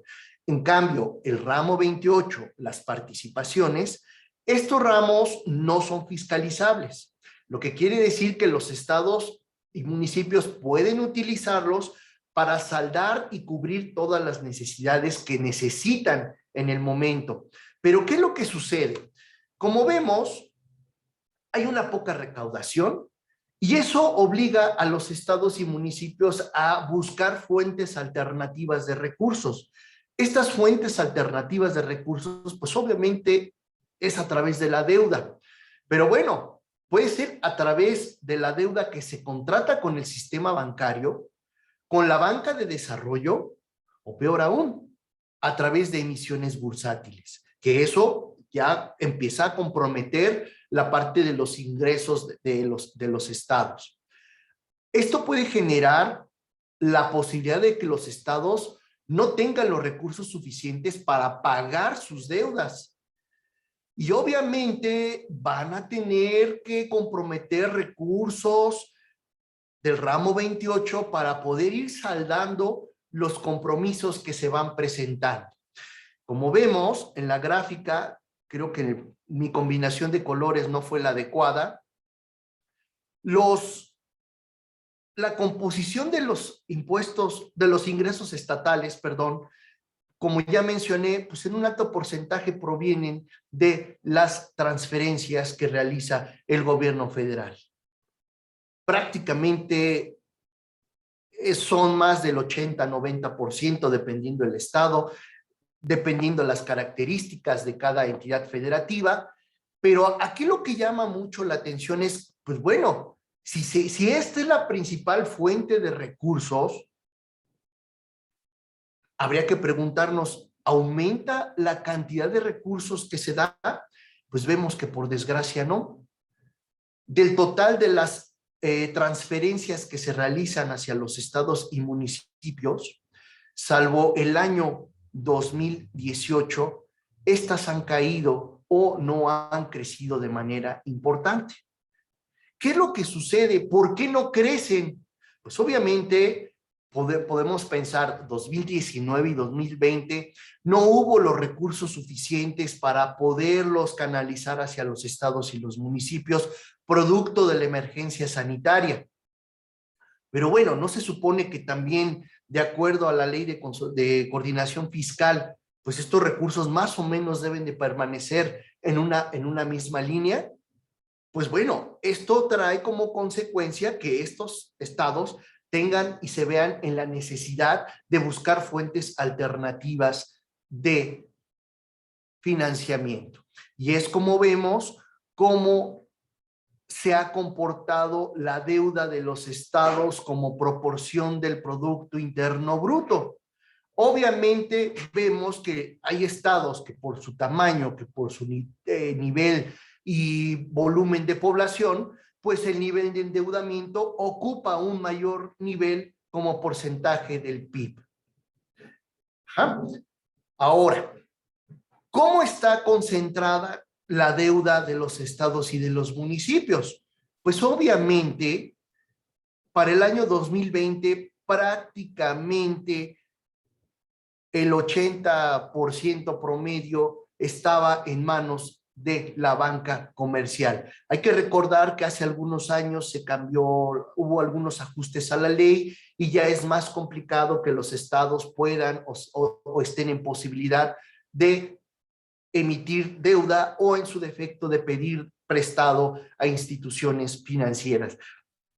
En cambio, el ramo 28, las participaciones, estos ramos no son fiscalizables, lo que quiere decir que los estados y municipios pueden utilizarlos para saldar y cubrir todas las necesidades que necesitan en el momento. Pero ¿qué es lo que sucede? Como vemos, hay una poca recaudación y eso obliga a los estados y municipios a buscar fuentes alternativas de recursos. Estas fuentes alternativas de recursos, pues obviamente es a través de la deuda. Pero bueno, puede ser a través de la deuda que se contrata con el sistema bancario, con la banca de desarrollo o peor aún, a través de emisiones bursátiles, que eso ya empieza a comprometer la parte de los ingresos de los estados. Esto puede generar la posibilidad de que los estados no tengan los recursos suficientes para pagar sus deudas. Y obviamente van a tener que comprometer recursos del ramo 28 para poder ir saldando los compromisos que se van presentando. Como vemos en la gráfica, creo que mi combinación de colores no fue la adecuada. La composición de los impuestos, de los ingresos estatales, perdón, como ya mencioné, pues en un alto porcentaje provienen de las transferencias que realiza el gobierno federal. Prácticamente son más del 80-90% dependiendo del estado, dependiendo las características de cada entidad federativa, pero aquí lo que llama mucho la atención es, pues bueno, si esta es la principal fuente de recursos, habría que preguntarnos, ¿aumenta la cantidad de recursos que se da? Pues vemos que por desgracia no. Del total de las transferencias que se realizan hacia los estados y municipios, salvo el año 2018, estas han caído o no han crecido de manera importante. ¿Qué es lo que sucede? ¿Por qué no crecen? Pues obviamente podemos pensar 2019 y 2020 no hubo los recursos suficientes para poderlos canalizar hacia los estados y los municipios producto de la emergencia sanitaria. Pero bueno, ¿no se supone que también de acuerdo a la ley de coordinación fiscal, pues estos recursos más o menos deben de permanecer en una misma línea? Pues bueno, esto trae como consecuencia que estos estados tengan y se vean en la necesidad de buscar fuentes alternativas de financiamiento. Y es como vemos cómo se ha comportado la deuda de los estados como proporción del Producto Interno Bruto. Obviamente vemos que hay estados que por su tamaño, que por su nivel y volumen de población, pues el nivel de endeudamiento ocupa un mayor nivel como porcentaje del PIB. Ajá. Ahora, ¿cómo está concentrada la deuda de los estados y de los municipios? Pues obviamente, para el año 2020, prácticamente el 80% promedio estaba en manos de la banca comercial. Hay que recordar que hace algunos años se cambió, hubo algunos ajustes a la ley y ya es más complicado que los estados puedan o estén en posibilidad de emitir deuda o en su defecto de pedir prestado a instituciones financieras.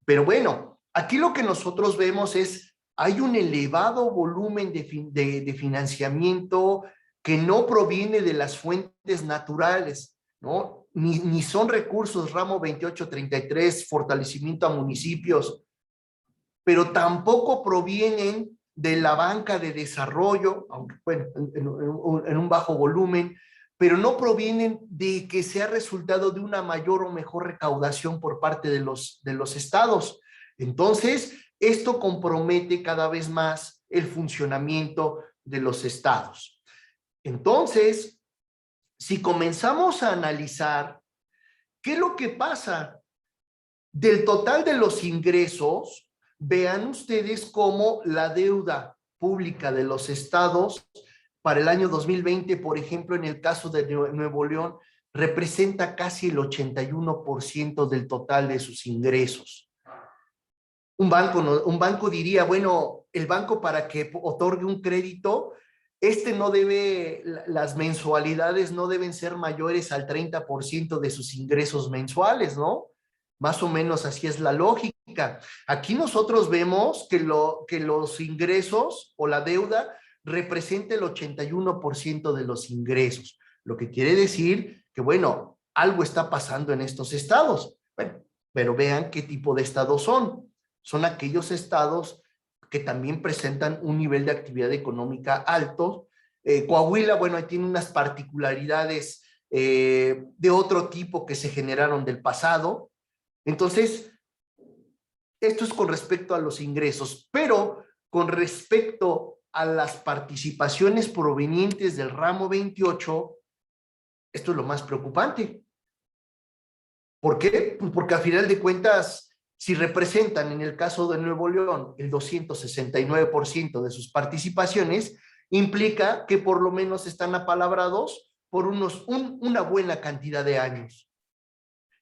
Pero bueno, aquí lo que nosotros vemos es, hay un elevado volumen de financiamiento que no proviene de las fuentes naturales, ¿no? Ni son recursos ramo 2833, fortalecimiento a municipios, pero tampoco provienen de la banca de desarrollo, aunque bueno, en un bajo volumen, pero no provienen de que sea resultado de una mayor o mejor recaudación por parte de los estados. Entonces, esto compromete cada vez más el funcionamiento de los estados. Entonces, si comenzamos a analizar qué es lo que pasa del total de los ingresos, vean ustedes cómo la deuda pública de los estados para el año 2020, por ejemplo, en el caso de Nuevo León, representa casi el 81% del total de sus ingresos. Un banco diría, bueno, el banco para que otorgue un crédito, no debe, las mensualidades no deben ser mayores al 30% de sus ingresos mensuales, ¿no? Más o menos así es la lógica. Aquí nosotros vemos que los ingresos o la deuda representa el 81% de los ingresos, lo que quiere decir que, bueno, algo está pasando en estos estados. Bueno, pero vean qué tipo de estados son. Son aquellos estados que también presentan un nivel de actividad económica alto. Coahuila, bueno, ahí tiene unas particularidades de otro tipo que se generaron del pasado. Entonces, esto es con respecto a los ingresos, pero con respecto a las participaciones provenientes del ramo 28, esto es lo más preocupante. ¿Por qué? Pues porque a final de cuentas, si representan en el caso de Nuevo León el 269% de sus participaciones, implica que por lo menos están apalabrados por una buena cantidad de años.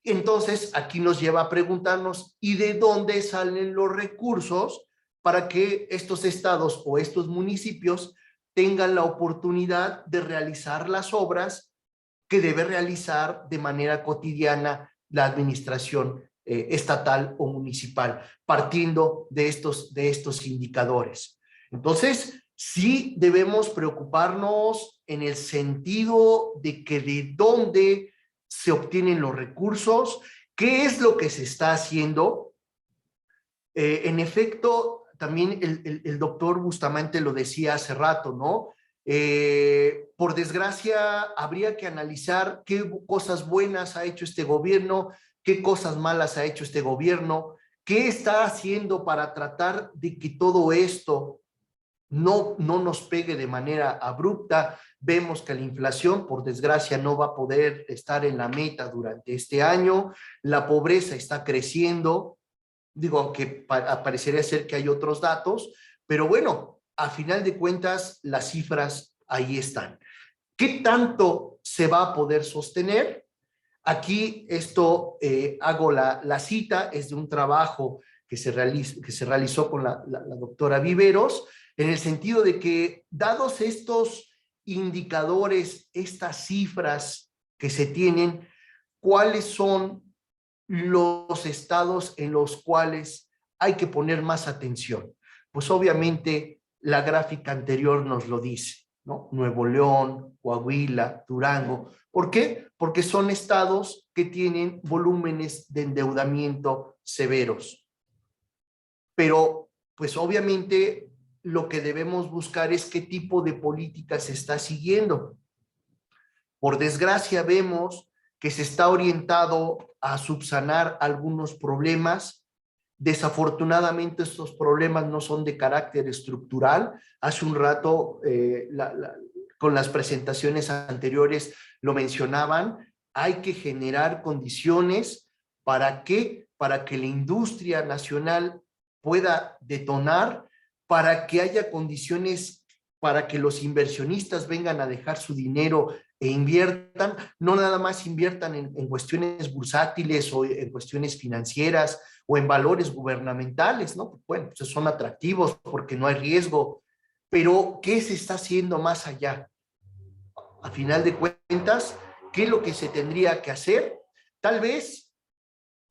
Entonces, aquí nos lleva a preguntarnos, ¿y de dónde salen los recursos para que estos estados o estos municipios tengan la oportunidad de realizar las obras que debe realizar de manera cotidiana la administración estatal o municipal, partiendo de estos indicadores? Entonces, sí debemos preocuparnos en el sentido de que de dónde se obtienen los recursos, qué es lo que se está haciendo. En efecto, también el doctor Bustamante lo decía hace rato, ¿no? Por desgracia, habría que analizar qué cosas buenas ha hecho este gobierno, qué cosas malas ha hecho este gobierno, qué está haciendo para tratar de que todo esto no nos pegue de manera abrupta. Vemos que la inflación, por desgracia, no va a poder estar en la meta durante este año. La pobreza está creciendo. Digo, aunque parecería ser que hay otros datos, pero bueno, a final de cuentas, las cifras ahí están. ¿Qué tanto se va a poder sostener? Aquí hago la cita, es de un trabajo que se realizó con la doctora Viveros, en el sentido de que, dados estos indicadores, estas cifras que se tienen, ¿cuáles son los estados en los cuales hay que poner más atención? Pues obviamente la gráfica anterior nos lo dice, ¿no? Nuevo León, Coahuila, Durango. ¿Por qué? Porque son estados que tienen volúmenes de endeudamiento severos. Pero, pues obviamente lo que debemos buscar es qué tipo de política se está siguiendo. Por desgracia, vemos que se está orientado a subsanar algunos problemas. Desafortunadamente, estos problemas no son de carácter estructural. Hace un rato, con las presentaciones anteriores, lo mencionaban. Hay que generar condiciones para que la industria nacional pueda detonar, para que haya condiciones para que los inversionistas vengan a dejar su dinero e inviertan, no nada más inviertan en cuestiones bursátiles o en cuestiones financieras o en valores gubernamentales, ¿no? Bueno, pues son atractivos porque no hay riesgo, pero ¿qué se está haciendo más allá? A final de cuentas, ¿qué es lo que se tendría que hacer? Tal vez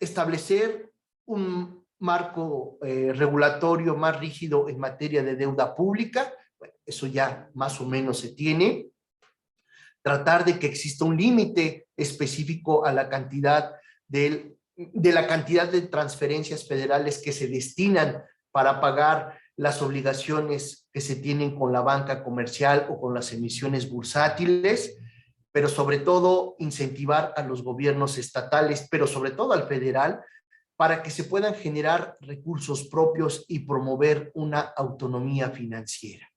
establecer un marco regulatorio más rígido en materia de deuda pública. Bueno, eso ya más o menos se tiene. Tratar de que exista un límite específico a la cantidad de la cantidad de transferencias federales que se destinan para pagar las obligaciones que se tienen con la banca comercial o con las emisiones bursátiles, pero sobre todo incentivar a los gobiernos estatales, pero sobre todo al federal, para que se puedan generar recursos propios y promover una autonomía financiera.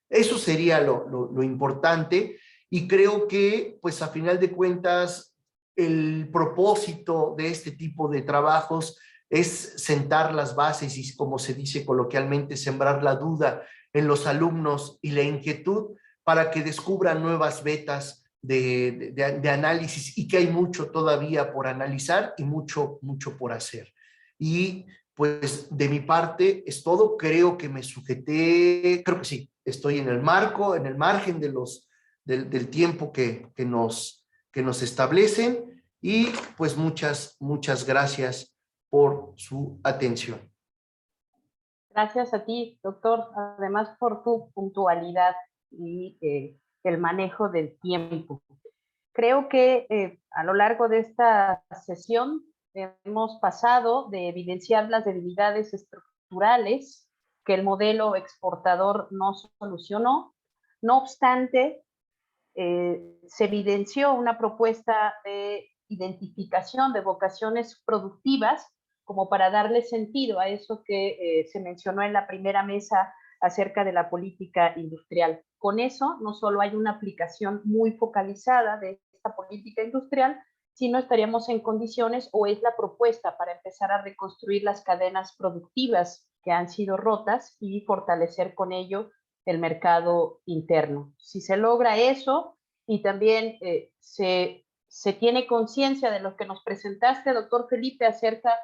Eso sería lo importante, y creo que, pues a final de cuentas, el propósito de este tipo de trabajos es sentar las bases y, como se dice coloquialmente, sembrar la duda en los alumnos y la inquietud para que descubran nuevas vetas de análisis, y que hay mucho todavía por analizar y mucho por hacer. Y pues de mi parte es todo. Creo que me sujeté, creo que sí, estoy en el margen del tiempo que nos establecen, y pues muchas gracias por su atención. Gracias a ti, doctor, además por tu puntualidad y el manejo del tiempo. Creo que a lo largo de esta sesión hemos pasado de evidenciar las debilidades estructurales que el modelo exportador no solucionó. No obstante, se evidenció una propuesta de identificación de vocaciones productivas como para darle sentido a eso que se mencionó en la primera mesa acerca de la política industrial. Con eso no solo hay una aplicación muy focalizada de esta política industrial, sino estaríamos en condiciones, o es la propuesta para empezar a reconstruir las cadenas productivas que han sido rotas y fortalecer con ello el mercado interno. Si se logra eso y también se tiene conciencia de lo que nos presentaste, doctor Felipe, acerca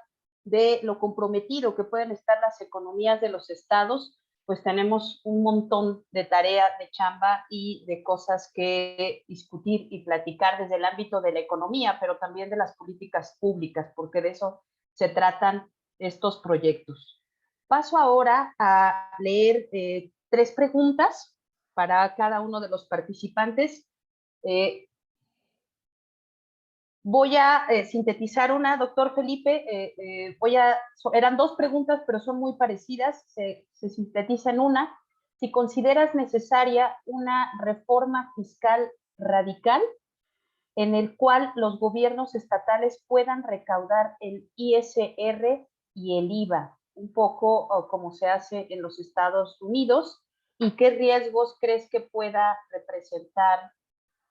de lo comprometido que pueden estar las economías de los estados, pues tenemos un montón de tarea, de chamba y de cosas que discutir y platicar desde el ámbito de la economía, pero también de las políticas públicas, porque de eso se tratan estos proyectos. Paso ahora a leer 3 preguntas para cada uno de los participantes. Voy a sintetizar una, doctor Felipe, eran 2 preguntas, pero son muy parecidas, se sintetiza en una. Si consideras necesaria una reforma fiscal radical en el cual los gobiernos estatales puedan recaudar el ISR y el IVA, un poco como se hace en los Estados Unidos, y qué riesgos crees que pueda representar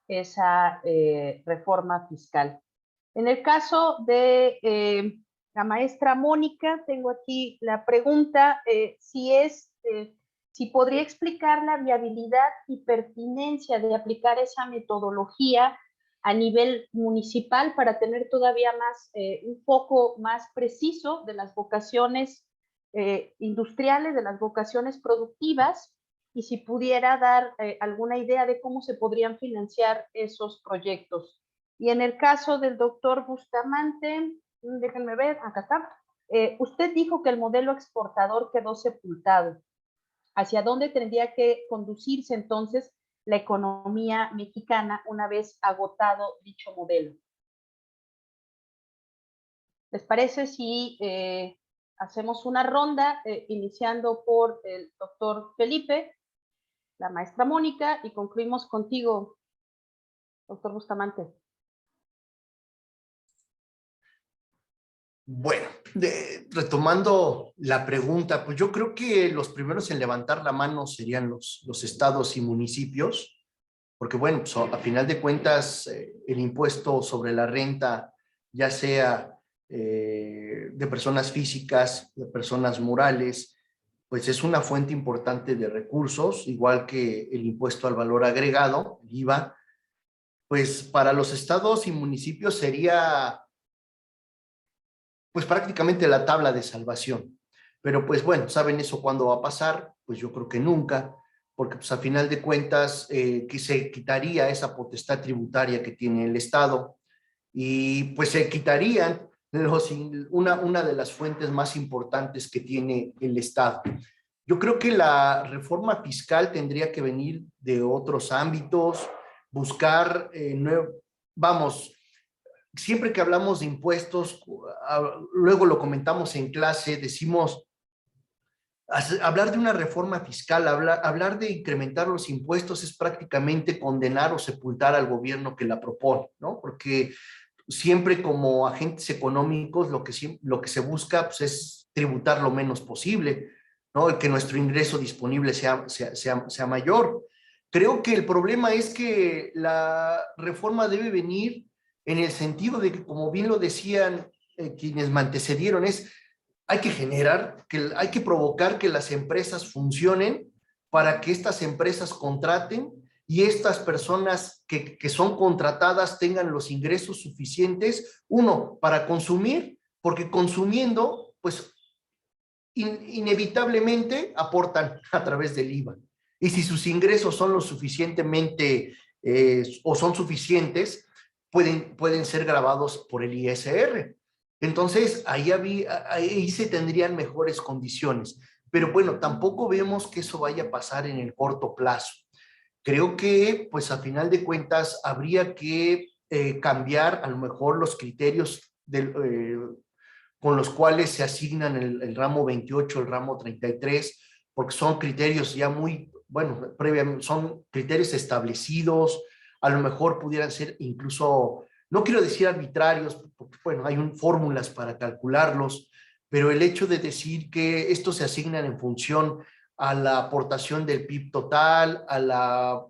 esa reforma fiscal. En el caso de la maestra Mónica, tengo aquí la pregunta, si podría explicar la viabilidad y pertinencia de aplicar esa metodología a nivel municipal para tener todavía más, un poco más preciso de las vocaciones industriales, de las vocaciones productivas, y si pudiera dar alguna idea de cómo se podrían financiar esos proyectos. Y en el caso del doctor Bustamante, déjenme ver, acá está. Usted dijo que el modelo exportador quedó sepultado. ¿Hacia dónde tendría que conducirse entonces la economía mexicana una vez agotado dicho modelo? ¿Les parece si hacemos una ronda, iniciando por el doctor Felipe, la maestra Mónica, y concluimos contigo, doctor Bustamante? Bueno, retomando la pregunta, pues yo creo que los primeros en levantar la mano serían los estados y municipios, porque bueno, pues a final de cuentas el impuesto sobre la renta, ya sea de personas físicas, de personas morales, pues es una fuente importante de recursos, igual que el impuesto al valor agregado, el IVA, pues para los estados y municipios sería pues prácticamente la tabla de salvación. Pero pues bueno, ¿saben eso cuándo va a pasar? Pues yo creo que nunca, porque pues a final de cuentas que se quitaría esa potestad tributaria que tiene el Estado y pues se quitarían una de las fuentes más importantes que tiene el Estado. Yo creo que la reforma fiscal tendría que venir de otros ámbitos, buscar, siempre que hablamos de impuestos, luego lo comentamos en clase, decimos, hablar de una reforma fiscal, hablar de incrementar los impuestos es prácticamente condenar o sepultar al gobierno que la propone, ¿no? Porque siempre como agentes económicos lo que se busca pues, es tributar lo menos posible, ¿no? Que nuestro ingreso disponible sea mayor. Creo que el problema es que la reforma debe venir en el sentido de que, como bien lo decían quienes me antecedieron, hay que provocar que las empresas funcionen para que estas empresas contraten y estas personas que son contratadas tengan los ingresos suficientes, uno, para consumir, porque consumiendo, pues inevitablemente aportan a través del IVA. Y si sus ingresos son lo suficientemente o son suficientes, pueden ser gravados por el ISR. Entonces, ahí se tendrían mejores condiciones. Pero bueno, tampoco vemos que eso vaya a pasar en el corto plazo. Creo que, pues a final de cuentas, habría que cambiar a lo mejor los criterios con los cuales se asignan el ramo 28, el ramo 33, porque son criterios ya muy, bueno, previamente, son criterios establecidos, a lo mejor pudieran ser incluso, no quiero decir arbitrarios, porque bueno, hay fórmulas para calcularlos, pero el hecho de decir que estos se asignan en función a la aportación del PIB total, a la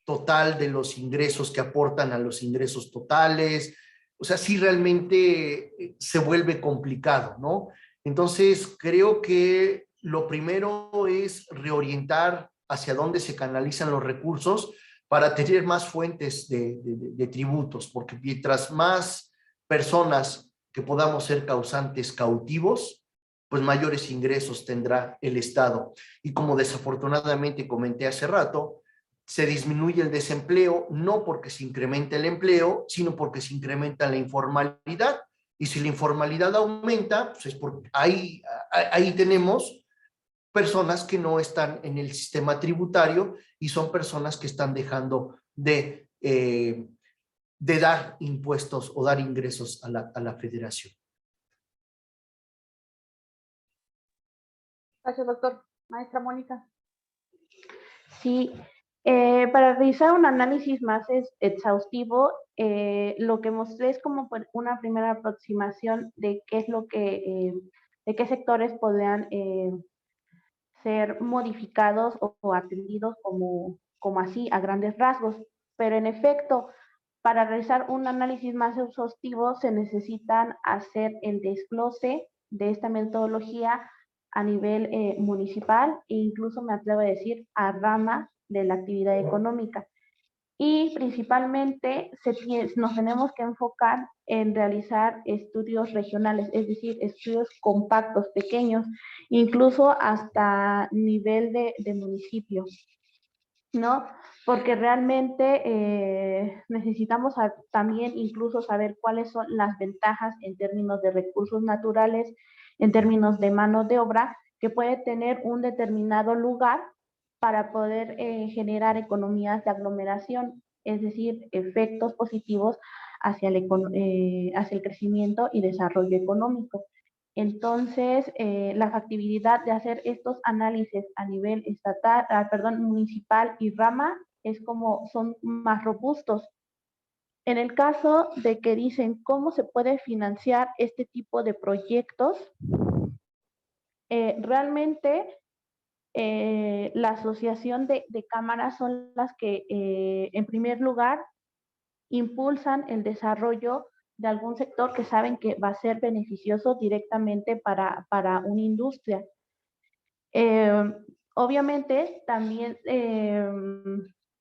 total de los ingresos que aportan a los ingresos totales, o sea, sí realmente se vuelve complicado, ¿no? Entonces, creo que lo primero es reorientar hacia dónde se canalizan los recursos para tener más fuentes de tributos, porque mientras más personas que podamos ser causantes cautivos, pues mayores ingresos tendrá el Estado. Y como desafortunadamente comenté hace rato, se disminuye el desempleo no porque se incrementa el empleo, sino porque se incrementa la informalidad. Y si la informalidad aumenta, pues es porque ahí tenemos personas que no están en el sistema tributario y son personas que están dejando de dar impuestos o dar ingresos a la federación. Gracias, doctor. Maestra Mónica. Sí, para realizar un análisis más exhaustivo, lo que mostré es como una primera aproximación de qué es lo que, de qué sectores podrían ser modificados o atendidos como así, a grandes rasgos. Pero en efecto, para realizar un análisis más exhaustivo se necesitan hacer el desglose de esta metodología a nivel municipal e incluso me atrevo a decir a rama de la actividad económica. Y principalmente nos tenemos que enfocar en realizar estudios regionales, es decir, estudios compactos, pequeños, incluso hasta nivel de municipio, ¿no? Porque realmente necesitamos también incluso saber cuáles son las ventajas en términos de recursos naturales, en términos de mano de obra, que puede tener un determinado lugar para poder generar economías de aglomeración, es decir, efectos positivos hacia el crecimiento y desarrollo económico. Entonces, la factibilidad de hacer estos análisis a nivel municipal y rama son más robustos. En el caso de que dicen cómo se puede financiar este tipo de proyectos, realmente la asociación de cámaras son las que, en primer lugar, impulsan el desarrollo de algún sector que saben que va a ser beneficioso directamente para una industria. Obviamente, también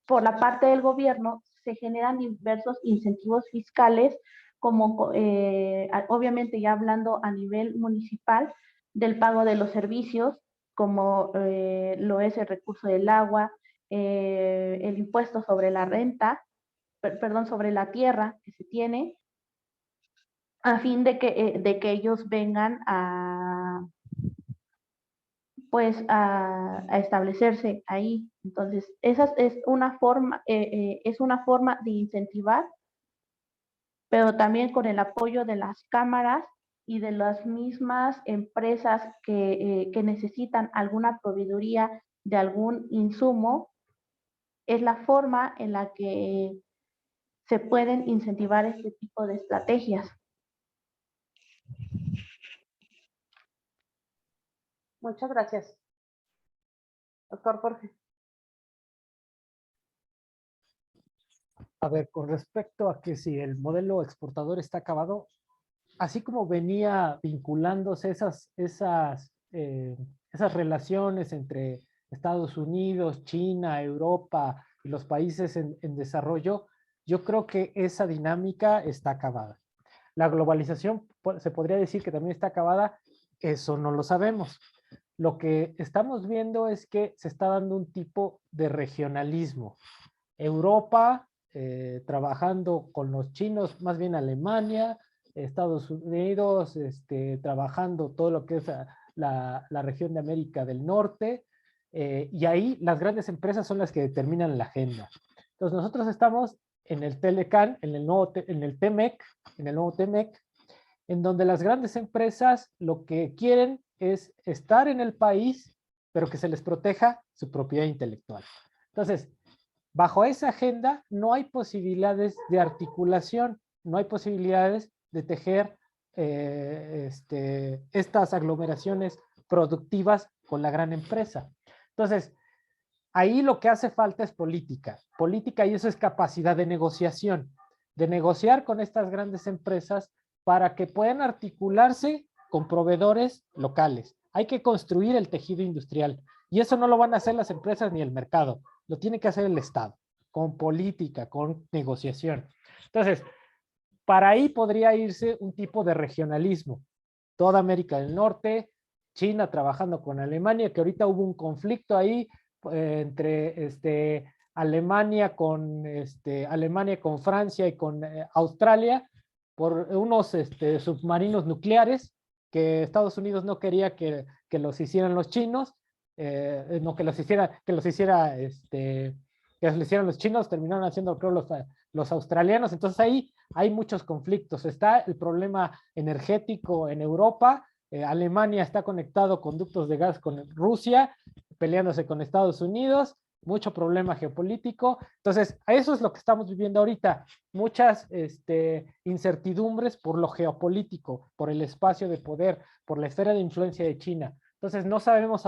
por la parte del gobierno se generan diversos incentivos fiscales, como obviamente ya hablando a nivel municipal, del pago de los servicios, como lo es el recurso del agua, el impuesto sobre la renta, sobre la tierra que se tiene, a fin de que ellos vengan a establecerse ahí. Entonces, esa es una forma de incentivar, pero también con el apoyo de las cámaras y de las mismas empresas que necesitan alguna proveeduría de algún insumo, es la forma en la que se pueden incentivar este tipo de estrategias. Muchas gracias. Doctor Jorge. A ver, con respecto a que si el modelo exportador está acabado, así como venía vinculándose esas relaciones entre Estados Unidos, China, Europa y los países en desarrollo, yo creo que esa dinámica está acabada. La globalización se podría decir que también está acabada, eso no lo sabemos. Lo que estamos viendo es que se está dando un tipo de regionalismo. Europa trabajando con los chinos, más bien Alemania, Estados Unidos trabajando todo lo que es la región de América del Norte, y ahí las grandes empresas son las que determinan la agenda. Entonces nosotros estamos en el Telecan, en el nuevo TEMEC, en donde las grandes empresas lo que quieren es estar en el país, pero que se les proteja su propiedad intelectual. Entonces, bajo esa agenda no hay posibilidades de articulación, no hay posibilidades de tejer estas aglomeraciones productivas con la gran empresa. Entonces, ahí lo que hace falta es política, y eso es capacidad de negociar con estas grandes empresas para que puedan articularse con proveedores locales. Hay que construir el tejido industrial y eso no lo van a hacer las empresas ni el mercado, lo tiene que hacer el Estado, con política, con negociación. Entonces, para ahí podría irse un tipo de regionalismo. Toda América del Norte, China trabajando con Alemania, que ahorita hubo un conflicto ahí entre Alemania con Francia y con Australia por unos submarinos nucleares que Estados Unidos no quería que los hicieran los chinos, no que los hicieran los chinos, terminaron haciendo creo los australianos. Entonces ahí hay muchos conflictos. Está el problema energético en Europa. Alemania está conectado con ductos de gas con Rusia, peleándose con Estados Unidos, mucho problema geopolítico. Entonces, eso es lo que estamos viviendo ahorita. Muchas incertidumbres por lo geopolítico, por el espacio de poder, por la esfera de influencia de China. Entonces, no sabemos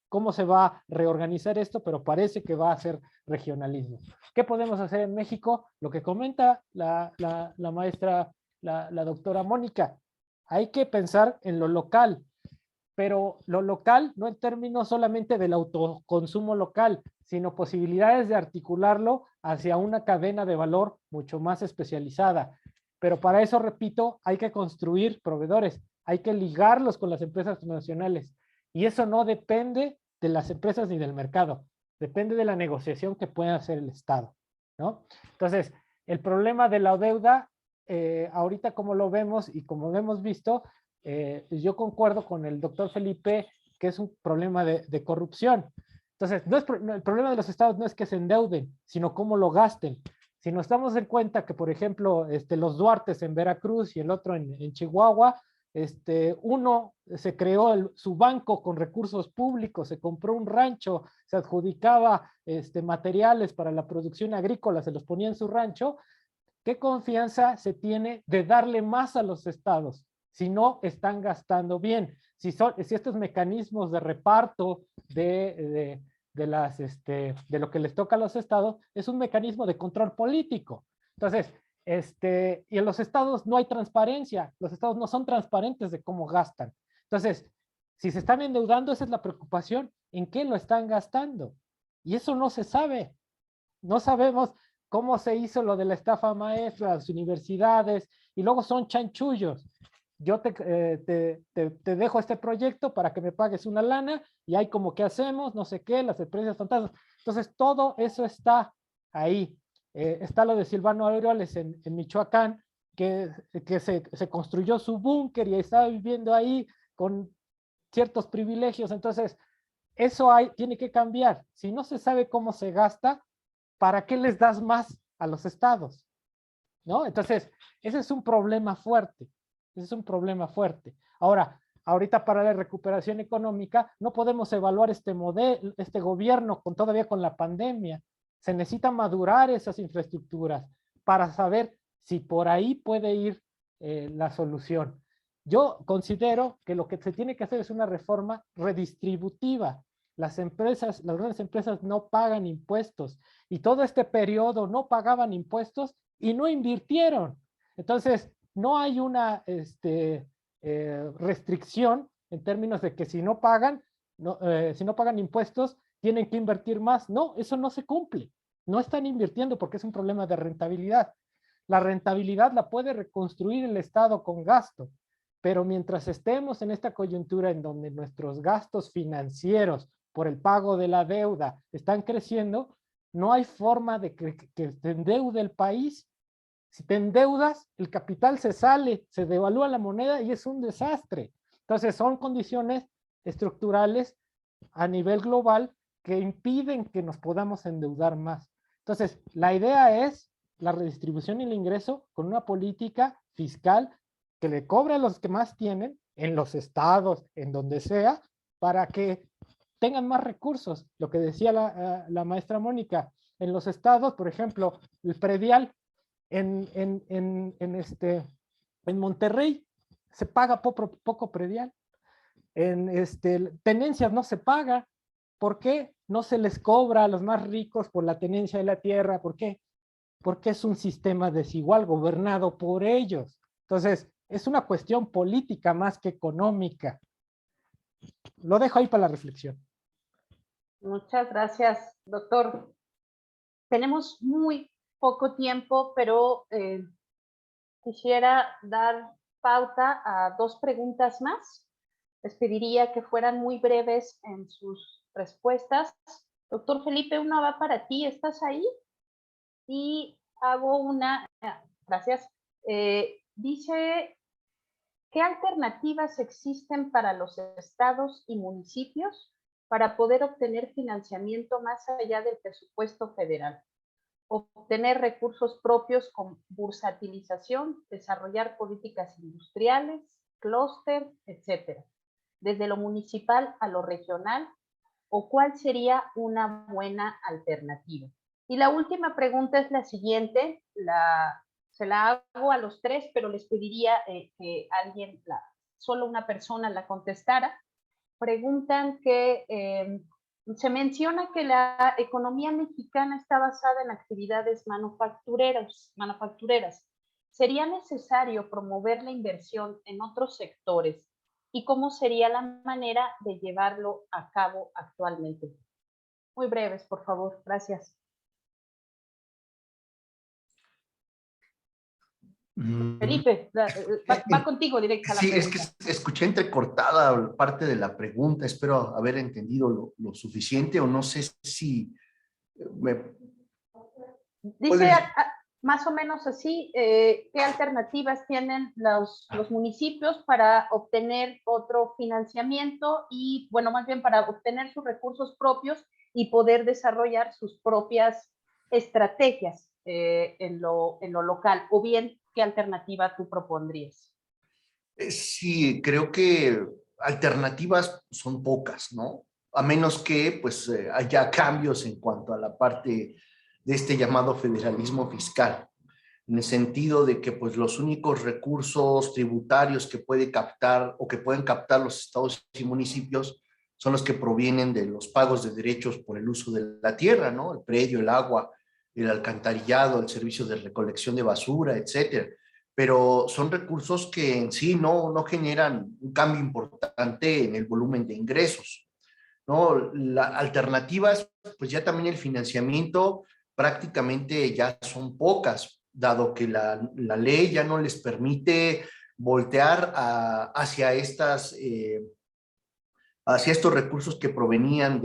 cómo se va a reorganizar esto, pero parece que va a ser regionalismo. ¿Qué podemos hacer en México? Lo que comenta la maestra, la doctora Mónica. Hay que pensar en lo local, pero lo local no en términos solamente del autoconsumo local, sino posibilidades de articularlo hacia una cadena de valor mucho más especializada. Pero para eso, repito, hay que construir proveedores, hay que ligarlos con las empresas transnacionales. Y eso no depende de las empresas ni del mercado, depende de la negociación que pueda hacer el Estado, ¿no? Entonces, el problema de la deuda, ahorita como lo vemos y como lo hemos visto, yo concuerdo con el doctor Felipe que es un problema de corrupción. Entonces, el problema de los estados no es que se endeuden, sino cómo lo gasten. Si nos damos en cuenta que, por ejemplo, los Duartes en Veracruz y el otro en Chihuahua, uno se creó su banco con recursos públicos, se compró un rancho, se adjudicaba materiales para la producción agrícola, se los ponía en su rancho. ¿Qué confianza se tiene de darle más a los estados si no están gastando bien? Si estos mecanismos de reparto de lo que les toca a los estados es un mecanismo de control político. Entonces, y en los estados no hay transparencia, los estados no son transparentes de cómo gastan. Entonces, si se están endeudando, esa es la preocupación, ¿en qué lo están gastando? Y eso no se sabe. No sabemos cómo se hizo lo de la estafa maestra, las universidades, y luego son chanchullos. Yo te dejo este proyecto para que me pagues una lana, y hay como que hacemos, no sé qué, las empresas fantasmas. Entonces, todo eso está ahí. Está lo de Silvano Aureoles en Michoacán, que se construyó su búnker y estaba viviendo ahí con ciertos privilegios. Entonces, eso tiene que cambiar. Si no se sabe cómo se gasta, ¿para qué les das más a los estados? ¿No? Entonces, ese es un problema fuerte. Ese es un problema fuerte. Ahora, ahorita para la recuperación económica, no podemos evaluar este gobierno todavía con la pandemia. Se necesita madurar esas infraestructuras para saber si por ahí puede ir la solución. Yo considero que lo que se tiene que hacer es una reforma redistributiva. Las grandes empresas no pagan impuestos y todo este periodo no pagaban impuestos y no invirtieron. Entonces, no hay una restricción en términos de que si no pagan impuestos, tienen que invertir más. No, eso no se cumple. No están invirtiendo porque es un problema de rentabilidad. La rentabilidad la puede reconstruir el Estado con gasto, pero mientras estemos en esta coyuntura en donde nuestros gastos financieros por el pago de la deuda están creciendo, no hay forma de que se endeude el país. Si te endeudas, el capital se sale, se devalúa la moneda y es un desastre. Entonces son condiciones estructurales a nivel global que impiden que nos podamos endeudar más. Entonces, la idea es la redistribución y el ingreso con una política fiscal que le cobre a los que más tienen, en los estados, en donde sea, para que tengan más recursos. Lo que decía la maestra Mónica, en los estados, por ejemplo, el predial en Monterrey se paga poco predial. En tenencias no se paga. ¿Por qué? No se les cobra a los más ricos por la tenencia de la tierra. ¿Por qué? Porque es un sistema desigual gobernado por ellos. Entonces, es una cuestión política más que económica. Lo dejo ahí para la reflexión. Muchas gracias, doctor. Tenemos muy poco tiempo, pero quisiera dar pauta a 2 preguntas más. Les pediría que fueran muy breves en sus respuestas. Doctor Felipe, una va para ti, ¿estás ahí? Y hago una, gracias. Dice, ¿qué alternativas existen para los estados y municipios para poder obtener financiamiento más allá del presupuesto federal? Obtener recursos propios con bursatilización, desarrollar políticas industriales, clúster, etcétera, desde lo municipal a lo regional, o cuál sería una buena alternativa. Y la última pregunta es la siguiente, se la hago a los 3, pero les pediría que alguien, solo una persona la contestara. Preguntan que se menciona que la economía mexicana está basada en actividades manufactureras. ¿Sería necesario promover la inversión en otros sectores? ¿Y cómo sería la manera de llevarlo a cabo actualmente? Muy breves, por favor. Gracias. Felipe, va contigo directa la pregunta. Sí, es que escuché entrecortada parte de la pregunta, espero haber entendido lo suficiente o no sé si Dice más o menos así, ¿qué alternativas tienen los municipios para obtener otro financiamiento y, bueno, más bien para obtener sus recursos propios y poder desarrollar sus propias estrategias en lo local? O bien, ¿qué alternativa tú propondrías? Sí, creo que alternativas son pocas, ¿no? A menos que pues haya cambios en cuanto a la parte de este llamado federalismo fiscal, en el sentido de que pues los únicos recursos tributarios que puede captar o que pueden captar los estados y municipios son los que provienen de los pagos de derechos por el uso de la tierra, ¿no? El predio, el agua, el alcantarillado, el servicio de recolección de basura, etcétera. Pero son recursos que en sí no generan un cambio importante en el volumen de ingresos, ¿no? Las alternativas, pues ya también el financiamiento prácticamente ya son pocas, dado que la ley ya no les permite voltear hacia estos recursos que provenían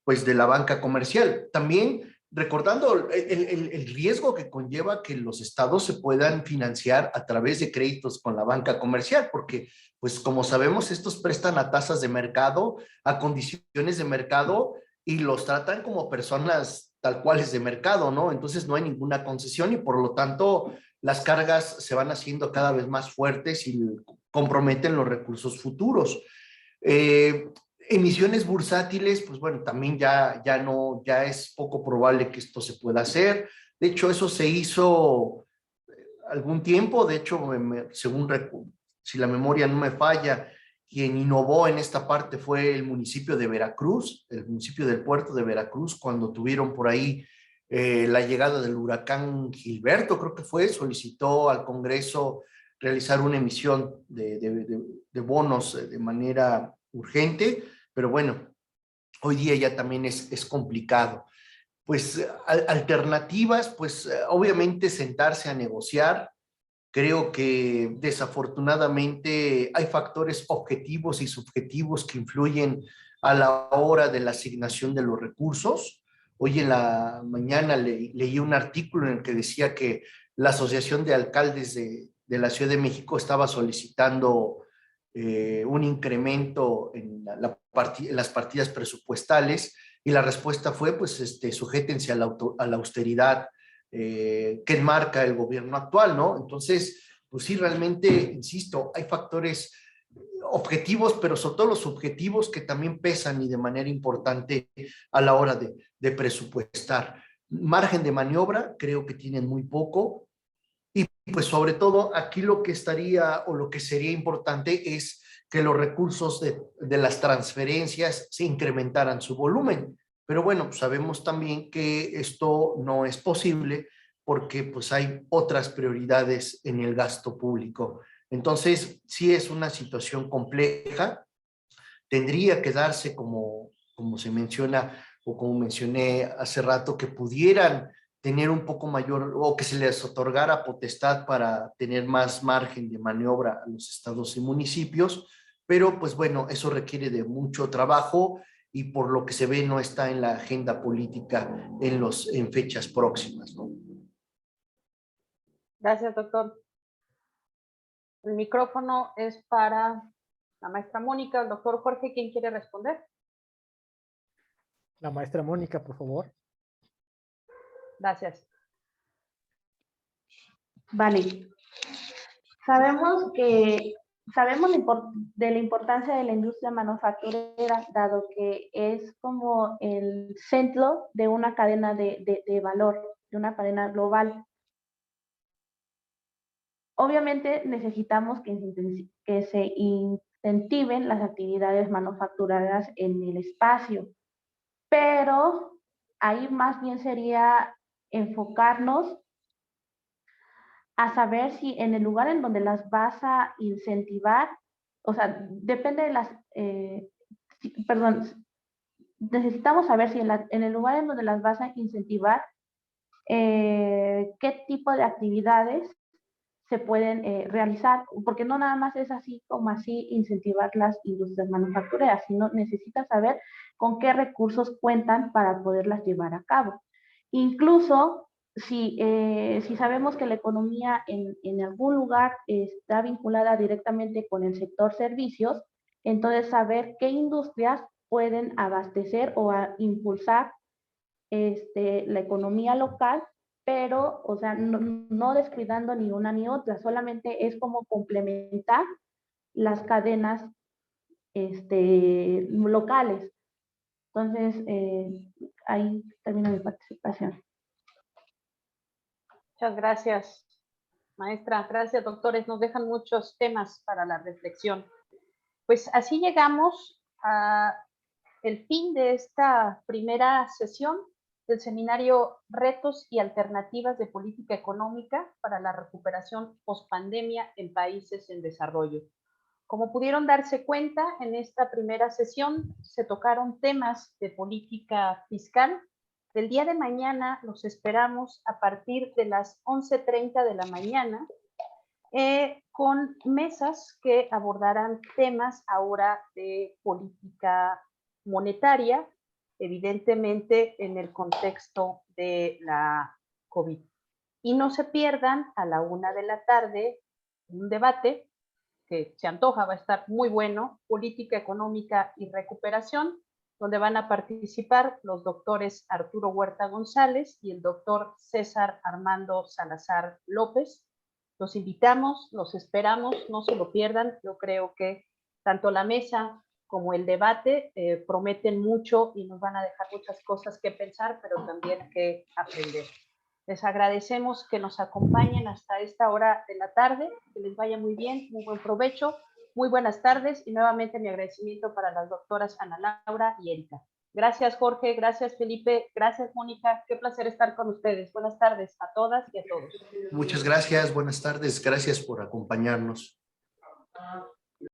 pues de la banca comercial. También recordando el riesgo que conlleva que los estados se puedan financiar a través de créditos con la banca comercial, porque pues como sabemos estos prestan a tasas de mercado, a condiciones de mercado y los tratan como personas tal cuales de mercado, ¿no? Entonces no hay ninguna concesión y por lo tanto las cargas se van haciendo cada vez más fuertes y comprometen los recursos futuros. Emisiones bursátiles, pues bueno, también ya es poco probable que esto se pueda hacer. De hecho, eso se hizo algún tiempo. De hecho, si la memoria no me falla, quien innovó en esta parte fue el municipio de Veracruz, el municipio del puerto de Veracruz, cuando tuvieron por ahí la llegada del huracán Gilberto, creo que fue, solicitó al Congreso realizar una emisión de bonos de manera urgente, pero bueno, hoy día ya también es complicado. Pues alternativas, pues obviamente sentarse a negociar. Creo que desafortunadamente hay factores objetivos y subjetivos que influyen a la hora de la asignación de los recursos. Hoy en la mañana leí un artículo en el que decía que la Asociación de Alcaldes de la Ciudad de México estaba solicitando un incremento en las partidas presupuestales y la respuesta fue, pues, sujétense a la austeridad que enmarca el gobierno actual, ¿no? Entonces, pues sí, realmente, insisto, hay factores objetivos, pero sobre todo los objetivos que también pesan y de manera importante a la hora de presupuestar. Margen de maniobra, creo que tienen muy poco, y pues sobre todo aquí lo que estaría o lo que sería importante es que los recursos de las transferencias se incrementaran su volumen. Pero bueno, sabemos también que esto no es posible porque pues hay otras prioridades en el gasto público. Entonces, sí es una situación compleja. Tendría que darse como se menciona o como mencioné hace rato, que pudieran tener un poco mayor o que se les otorgara potestad para tener más margen de maniobra a los estados y municipios, pero pues bueno, eso requiere de mucho trabajo y por lo que se ve no está en la agenda política en fechas próximas, ¿no? Gracias, doctor. El micrófono es para la maestra Mónica. El doctor Jorge, ¿quién quiere responder? La maestra Mónica, por favor. Gracias. Vale. Sabemos de la importancia de la industria manufacturera, dado que es como el centro de una cadena de valor, de una cadena global. Obviamente necesitamos que se incentiven las actividades manufactureras en el espacio, pero ahí más bien sería enfocarnos a saber si en el lugar en donde las vas a incentivar, o sea, depende de las, necesitamos saber si en el lugar en donde las vas a incentivar, qué tipo de actividades se pueden realizar, porque no nada más es así como así incentivar las industrias manufactureras, sino necesitas saber con qué recursos cuentan para poderlas llevar a cabo. Incluso si sabemos que la economía en algún lugar está vinculada directamente con el sector servicios, entonces saber qué industrias pueden abastecer o impulsar la economía local, pero, o sea, no descuidando ni una ni otra, solamente es como complementar las cadenas locales. Entonces, ahí termina mi participación. Muchas gracias, maestra. Gracias, doctores. Nos dejan muchos temas para la reflexión. Pues así llegamos a el fin de esta primera sesión del seminario Retos y Alternativas de Política Económica para la Recuperación Postpandemia en Países en Desarrollo. Como pudieron darse cuenta, en esta primera sesión se tocaron temas de política fiscal. El día de mañana los esperamos a partir de las 11:30 de la mañana con mesas que abordarán temas ahora de política monetaria, evidentemente en el contexto de la COVID. Y no se pierdan a la 1 de la tarde un debate que se antoja, va a estar muy bueno, política económica y recuperación, donde van a participar los doctores Arturo Huerta González y el doctor César Armando Salazar López. Los invitamos, los esperamos, no se lo pierdan. Yo creo que tanto la mesa como el debate prometen mucho y nos van a dejar muchas cosas que pensar, pero también que aprender. Les agradecemos que nos acompañen hasta esta hora de la tarde, que les vaya muy bien, muy buen provecho, muy buenas tardes y nuevamente mi agradecimiento para las doctoras Ana Laura y Erika. Gracias Jorge, gracias Felipe, gracias Mónica, qué placer estar con ustedes. Buenas tardes a todas y a todos. Muchas gracias, buenas tardes, gracias por acompañarnos.